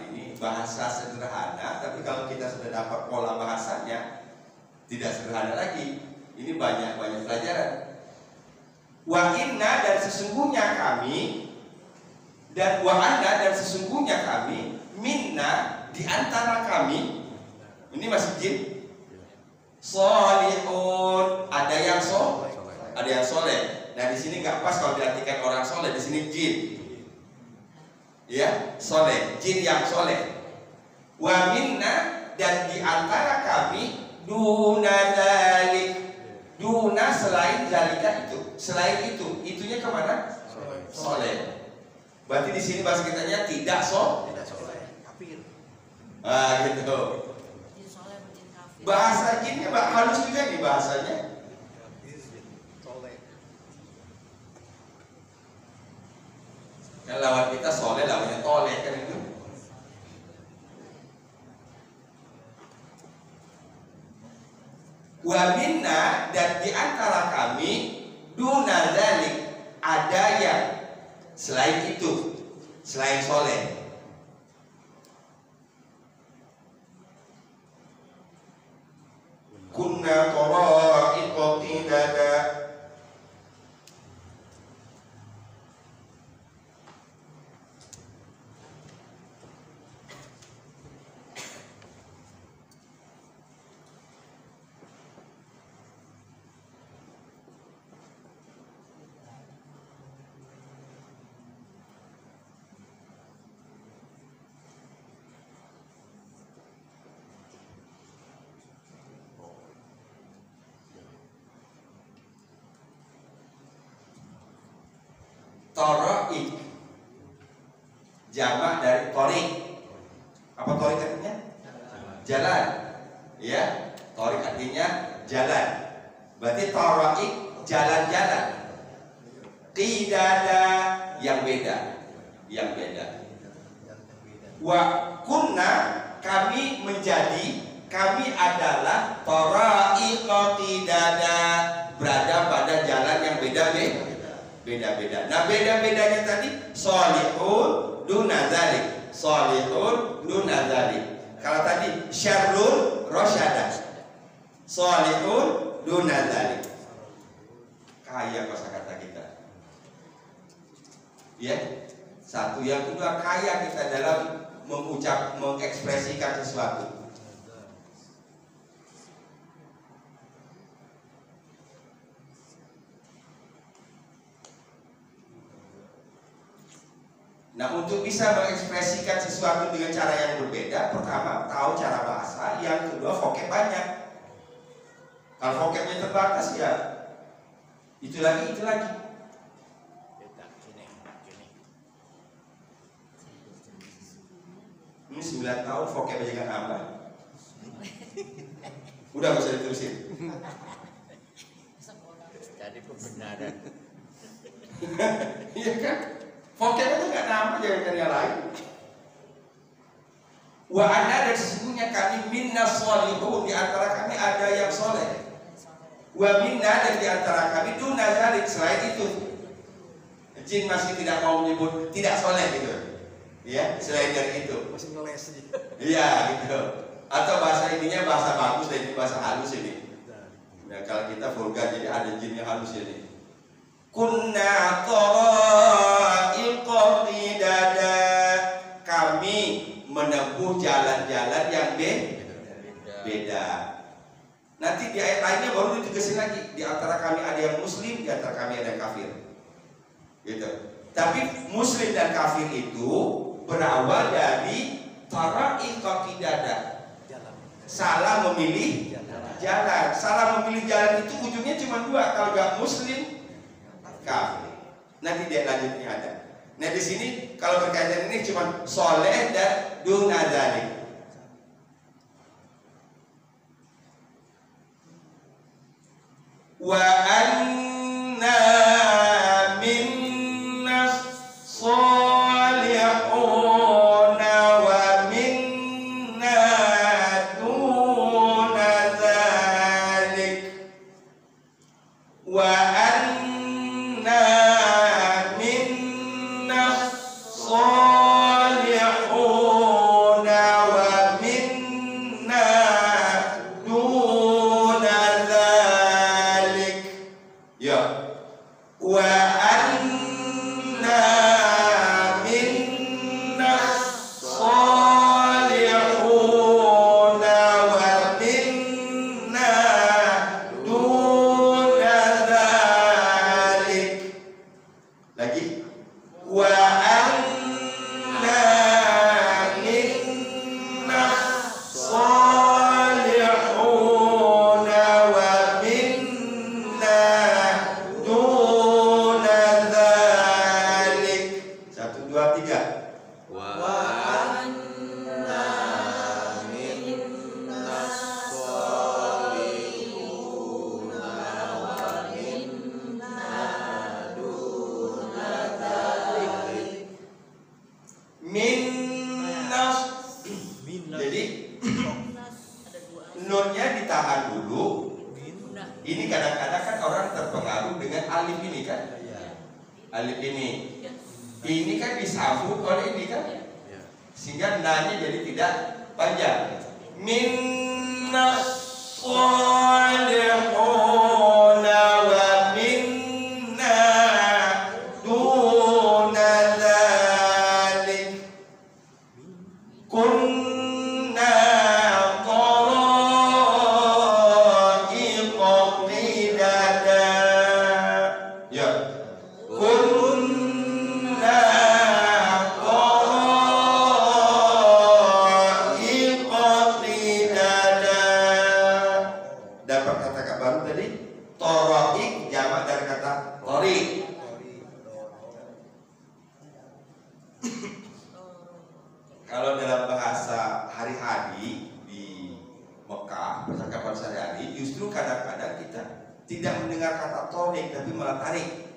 Ini bahasa sederhana, tapi kalau kita sudah dapat pola bahasanya tidak sederhana lagi. Ini banyak pelajaran. Wa inna dan sesungguhnya kami, dan wa anna dan sesungguhnya kami, minna di antara kami. Ini masih jin. Sholihun, ada yang soleh. Nah di sini nggak pas kalau diartikan orang soleh, di sini jin. Ya, soleh, jin yang soleh. Wa minna dan di antara kami duna dzalik. Duna selain zalika itu, selain itu, itunya kemana? Soleh. Berarti di sini bahasa kitanya tidak soleh. Kafir. Gitu. Jin soleh atau jin kafir? Bahasa jinnya halus juga nih bahasanya. Soleh. Kan lawan kita soleh, lawannya toleh kan itu. Wa minna dan di antara kami duna dzalik, ada yang selain itu, selain soleh. Kunna tara'iqa qidada. Tara'iq, jamak dari torik. Apa torik artinya? Jalan. Ya, torik artinya jalan. Berarti tara'iq jalan-jalan. Qidada yang beda. Wa kunna kami menjadi, kami adalah tara'iqa qidada, berada pada jalan yang beda-beda. Nah beda-bedanya tadi sholihun duna dzalik. Sholihun duna dzalik. Kalau tadi syarrun rasyada, sholihun duna dzalik. Kaya kosakata kita. Ya. Satu, yang kedua kaya kita dalam mengekspresikan sesuatu. Nah, untuk bisa mengekspresikan sesuatu dengan cara yang berbeda, pertama tahu cara bahasa, yang kedua vocab banyak. Kalau vocabnya terbatas ya Itu lagi. Ini 9 tahun vocab aja kan apa? Udah gak usah diterusin. Jadi pembenaran. Iya kan? Vocab aja gak nama, jangan kan yang lain. Wa anna, dan sesungguhnya kami minna sholihun, di antara kami ada yang soleh. Wa minna, dan di antara kami duna dzalik, selain itu. Jin masih tidak mau menyebut tidak soleh gitu. Ya, selain dari itu. Masih ngeles aja. Iya gitu. Atau bahasa ininya bahasa bagus dan ini bahasa halus ini. Nah, kalau kita vulgar jadi ada jin yang halus ini. Kunna tara'iqa qidada, kami menempuh jalan-jalan yang beda. Nanti di ayat lainnya baru ditegasin lagi, di antara kami ada yang muslim, di antara kami ada yang kafir. Gitu. Tapi muslim dan kafir itu berawal dari tara'iqa qidada. Salah memilih jalan. Salah memilih jalan itu ujungnya cuma 2, kalau gak muslim, kafir. Nanti dia lanjutnya ada. Nah di sini kalau berkaitan ini cuma soleh dan duna dzalik. Wa anna minna sholihuna wa minna duna dzalik. Wa anna minna sholihuna wa minna duna dzalik. Ya. Wa anna minna sholihuna wa minna duna dzalik. Lagi. Wa anna minna sholihuna wa minna duna dzalik. 1, 2, 3. Wa anna minna sholihuna wa minna duna dzalik. Minnas. Jadi Ada 2 nunnya ditahan dulu. Guna. Ini kadang-kadang kan orang terpengaruh dengan alif ini kan. Alif ini. Ya. Ini kan disambut oleh ini kan. ya. Sehingga nanya jadi tidak panjang. Minnas sholihuna wa minna duna dzalik. Kunna tara'iqa qidada. Ya. Kunna tara'iqa qidada. Dapat kata baru tadi. Tara'iq jamak dari kata tariq. Kalau dalam bahasa hari-hari di Mekah, percakapan sehari-hari, justru kadang-kadang kita tidak mendengar kata tariq tapi malah tarik.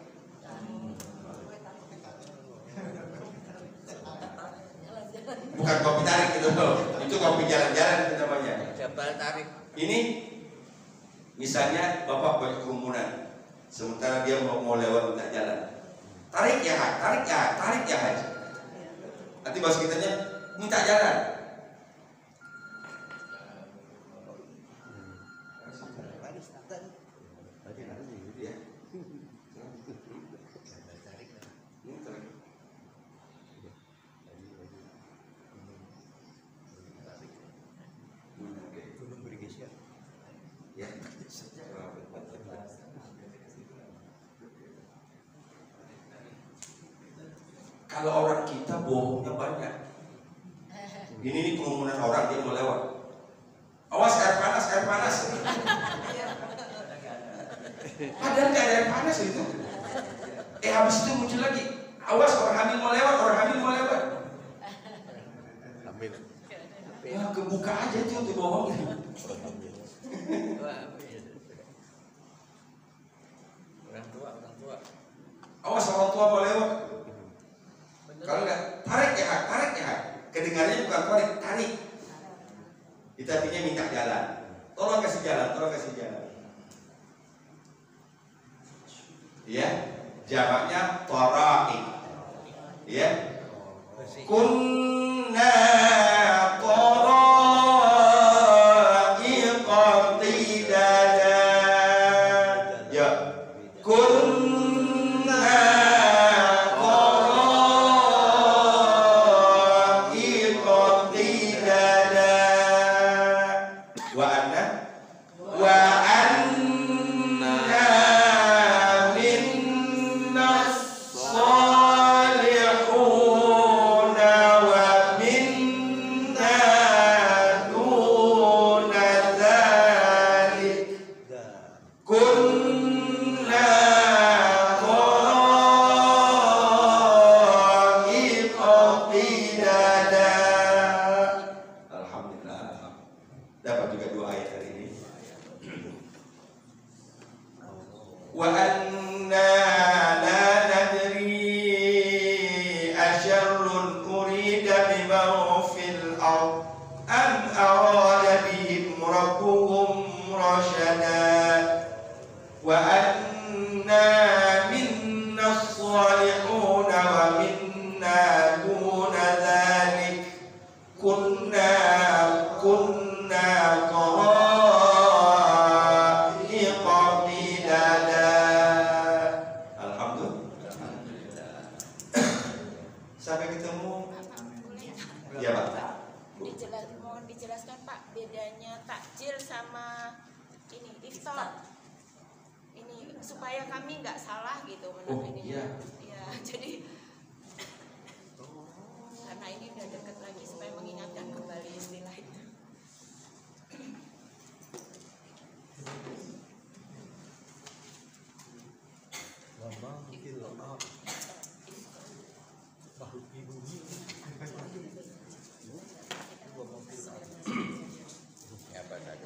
Bukan kopi tarik gitu loh. Itu kopi jalan-jalan itu namanya. Jabal tarik. Ini misalnya bapak banyak kerumunan, sementara dia mau lewat minta jalan. Tarik ya Haj, tarik ya Haj. Nanti bahas kitanya minta jalan. Ya. Gunung Berigesia. Ya. Kalau orang kita bohongnya banyak. Ini nih kerumunan orang dia mau lewat. Awas air panas, air panas. Padahal nggak ada yang panas itu. Habis itu muncul lagi. Awas orang hamil mau lewat, orang hamil mau lewat. Ambil. Ya, kebuka aja tuh bohong. Orang tua. Awas orang tua mau lewat. Kalau nggak tarik ya. Kedengarannya bukan tarik. Itu artinya minta jalan. Tolong kasih jalan. Ya, jamaknya tara'iq. Ya. Kunna tara'iqa tidada. Ya. Kunna tara'iqa tidada. Wa anna minnas salihuna wa minna duna dzalik. Kunna tara'iqa qidada. Alhamdulillah. Dapat juga 2 ayat hari ini. Wa anna la nadri asyarrun urida biman fil ard am arada bihim rabbuhum rasyada. Wa anna minna salihuna wa minna duna dzalik. Kunna tara'iqa qidada. Alhamdulillah. Sampai ketemu. Ya, Pak. Mohon dijelaskan Pak bedanya takjil sama ini iftar. Ini supaya kami nggak salah gitu Iya. Ya, jadi karena ini udah deket lagi supaya mengingatkan kembali istilah itu.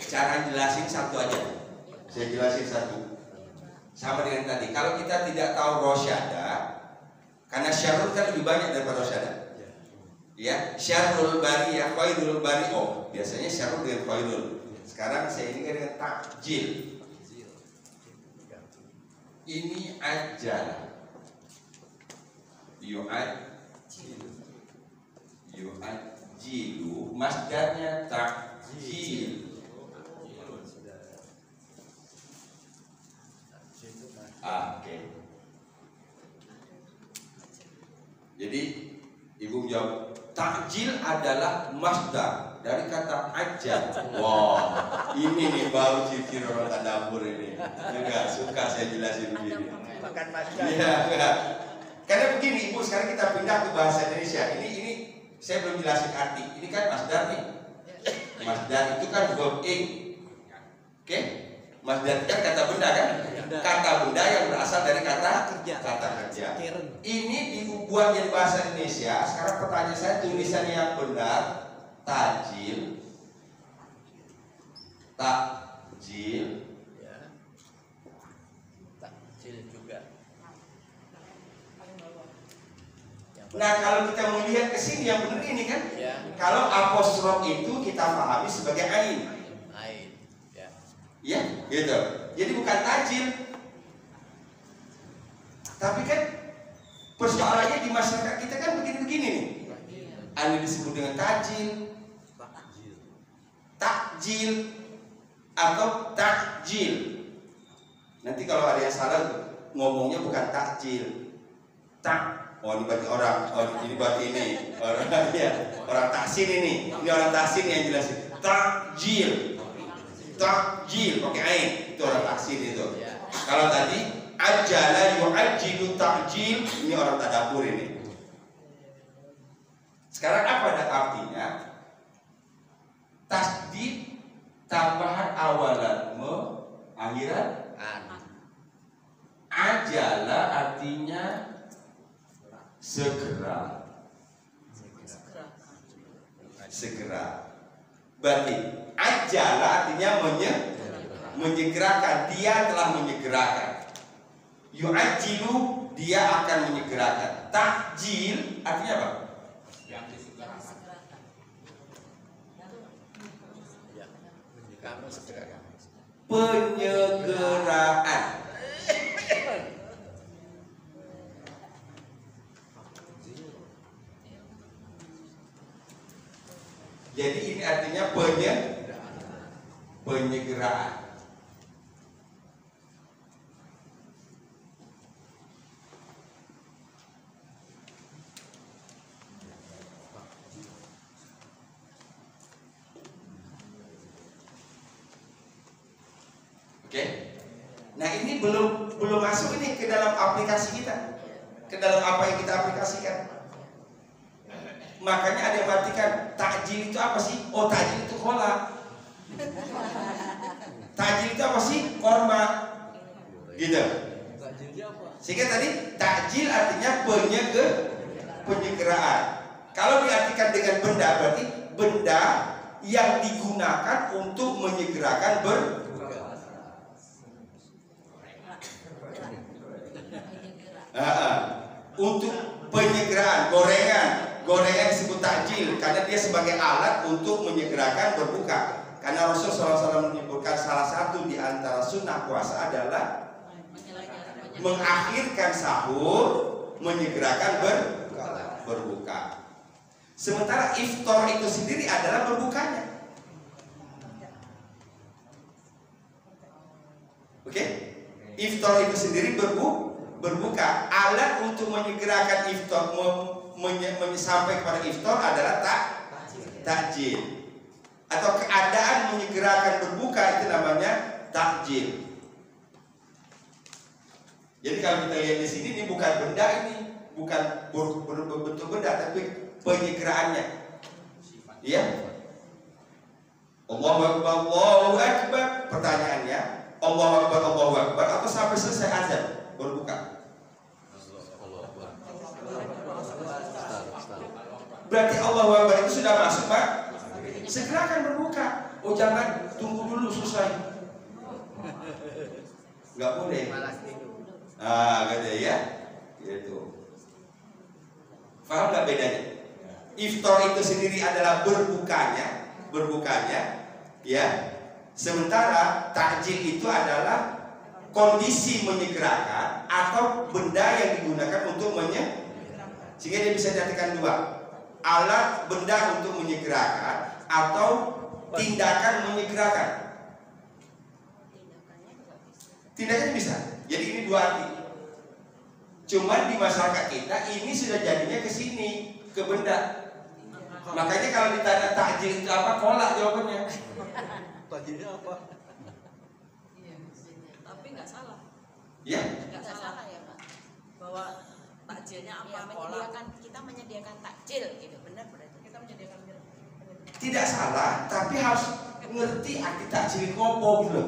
Cara jelasin satu aja. Saya jelasin satu. Sama dengan tadi. Kalau kita tidak tahu rosyada, karena syarul kan lebih banyak daripada rosyada. Ya, syarul bariyah, khairul bari. Oh, biasanya syarul dengan khairul. Sekarang saya ini dengan takjil. Ini ajal. Yu'ajilu, masdarnya takjil. Oke. Jadi ibu jawab, takjil adalah masdar dari kata ajal. Wah, ini nih baru ciri-ciri orang tadabur ini. Juga suka saya jelasin begini. Makan masdar. Iya, enggak. Karena begini ibu, sekarang kita pindah ke bahasa Indonesia. Ini saya belum jelasin arti. Ini kan masdar nih. Masdar itu kan verb ing. Oke? Masdar itu kan kata benda kan? Kata benda yang berasal dari kata kerja. Ini dibuat jadi bahasa Indonesia. Sekarang pertanyaan saya, tulisan yang benar takjil Ya. Takjil juga. Nah kalau kita melihat ke sini yang benar ini kan, Ya. kalau apostrof itu kita pahami sebagai ain. Ain. Ya. Ya, gitu. Jadi bukan tajil. Tapi kan persoalannya di masyarakat kita kan begini-begini nih. Ada disebut dengan tajil, takjil, atau takjil. Nanti kalau ada yang salah ngomongnya bukan takjil, oh ini berarti orang, oh ini berarti ini orang ya, orang tahsin ini orang tahsin yang jelasin takjil, pakai ain itu orang tahsin itu. Kalau tadi ajala yu'ajjilu takjil, ini orang tadabur ini. Sekarang apa ada artinya? Tasdid tambahan awalan akhiran artinya segera. Segera. Berarti ajala artinya menyegerakan. Dia telah menyegerakan. Yu'ajjilu, dia akan menyegerakan. Ta'jil artinya apa? Penyegeraan. Jadi ini artinya penyegeraan. Oke. Nah, ini belum masuk ini ke dalam aplikasi kita. Ke dalam apa yang kita aplikasikan. Makanya ada yang artikan takjil itu apa sih? Oh, takjil itu kolak. Takjil itu apa sih? Korma. Gitu. Sehingga tadi takjil artinya penyegeraan. Kalau diartikan dengan benda, berarti benda yang digunakan untuk menyegerakan untuk penyegeraan, gorengan disebut takjil karena dia sebagai alat untuk menyegerakan berbuka. Karena Rasulullah SAW menyebutkan salah satu di antara sunnah puasa adalah mengakhirkan sahur, menyegerakan berbuka. Sementara iftar itu sendiri adalah berbukanya. Oke? Iftar itu sendiri berbuka. Alat untuk menyegerakan iftar, sampai kepada iftar adalah takjil. Atau keadaan menyegerakan berbuka itu namanya takjil. Jadi kalau kita lihat di sini, ini bukan benda, ini bukan berbentuk benda, tapi penyegeraannya. Iya? Allahu Akbar, Allahu Akbar. Pertanyaannya, Allahu Akbar, Allahu Akbar, atau sampai selesai azan berbuka? Berarti Allahu Akbar itu sudah masuk, Pak. Segera akan berbuka. Oh, jangan tunggu dulu selesai. Nggak boleh. Gitu ya. Gitu. Paham nggak bedanya? Iftar itu sendiri adalah berbukanya, ya. Sementara takjil itu adalah kondisi menyegerakan atau benda yang digunakan untuk sehingga dia bisa diartikan dua. Alat benda untuk menyegerakan atau tindakan menyegerakan. Tindakannya bisa. Jadi ini dua arti. Cuman di masyarakat kita ini sudah jadinya ke sini, ke benda. Makanya kalau ditanya takjil itu apa, kolak jawabannya. Takjilnya apa? Tapi nggak salah. Ya. Nggak salah ya Pak. Bahwa takjilnya apa? Ya, kita menyediakan takjil gitu, benar berarti. Kita menyediakan Tidak salah, tapi harus ngerti arti takjil ngopo gitu.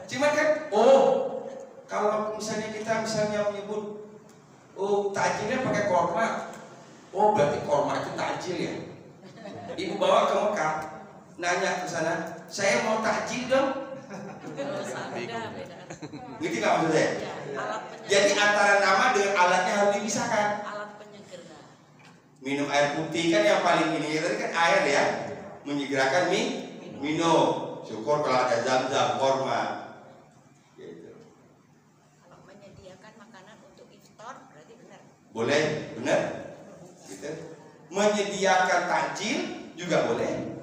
Cuma kan, kalau misalnya kita menyebut, takjilnya pakai korma, berarti korma itu takjil ya. Ibu bawa ke Mekah, nanya ke sana, saya mau takjil dong. Beda. Gitu nggak maksud saya? Ya, alat Jadi antara nama dengan alatnya harus dipisahkan. alat penyegera. Minum air putih kan yang paling ini tadi kan air ya, menyegerakan minum. Syukur kalau ada zam-zam, korma. Gitu. Kalau menyediakan makanan untuk iftar berarti benar. Boleh, benar? Gitu. Menyediakan takjil juga boleh.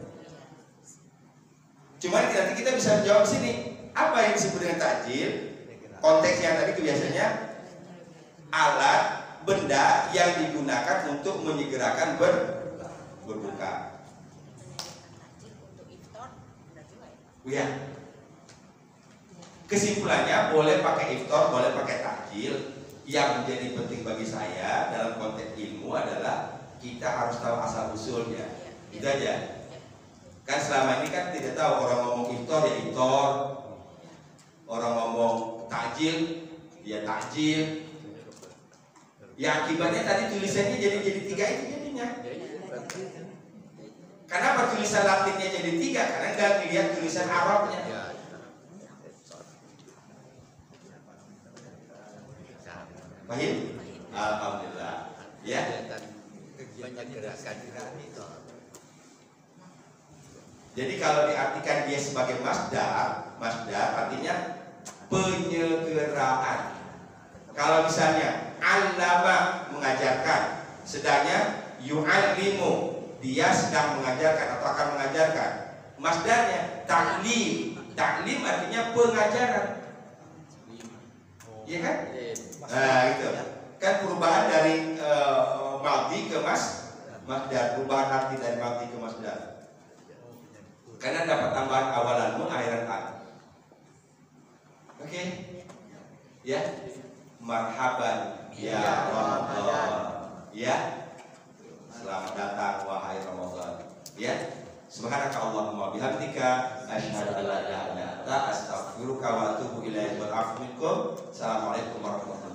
Cuma nanti kita bisa menjawab sini. Apa yang disebut dengan takjil? Konteks yang tadi biasanya alat benda yang digunakan untuk menyegerakan berbuka. Takjil untuk iftar benar juga ya. Ya. Kesimpulannya boleh pakai iftar, boleh pakai takjil. Yang menjadi penting bagi saya dalam konteks ilmu adalah kita harus tahu asal usulnya. Itu aja. Kan selama ini kan tidak tahu, orang ngomong iftar ya iftar, orang ngomong takjil dia takjil. Ya akibatnya tadi tulisannya jadi 3 itu jadinya. Kenapa tulisan Latinnya jadi 3? Karena nggak dilihat tulisan Arabnya. Paham? Alhamdulillah. Ya. Banyak gerakan itu. Jadi kalau diartikan dia sebagai masdar artinya penyederaan. Kalau misalnya allama mengajarkan, sedangnya yu'allimu dia sedang mengajarkan atau akan mengajarkan. Masdarnya taklim. Taklim artinya pengajaran. Iya kan? Nah, itu. Kan perubahan dari madhi ke masdar, perubahan arti dari madhi ke masdar. Karena dapat tambahan awalanmu akhiran an. Oke. Ya. Marhaban ya Ramadan. Ya. Selamat datang wahai Ramadan. Ya. Subhanakallahumma bihamdika asyhadu an la ilaha illa anta astaghfiruka wa atubu ilaik. Assalamualaikum warahmatullahi wabarakatuh.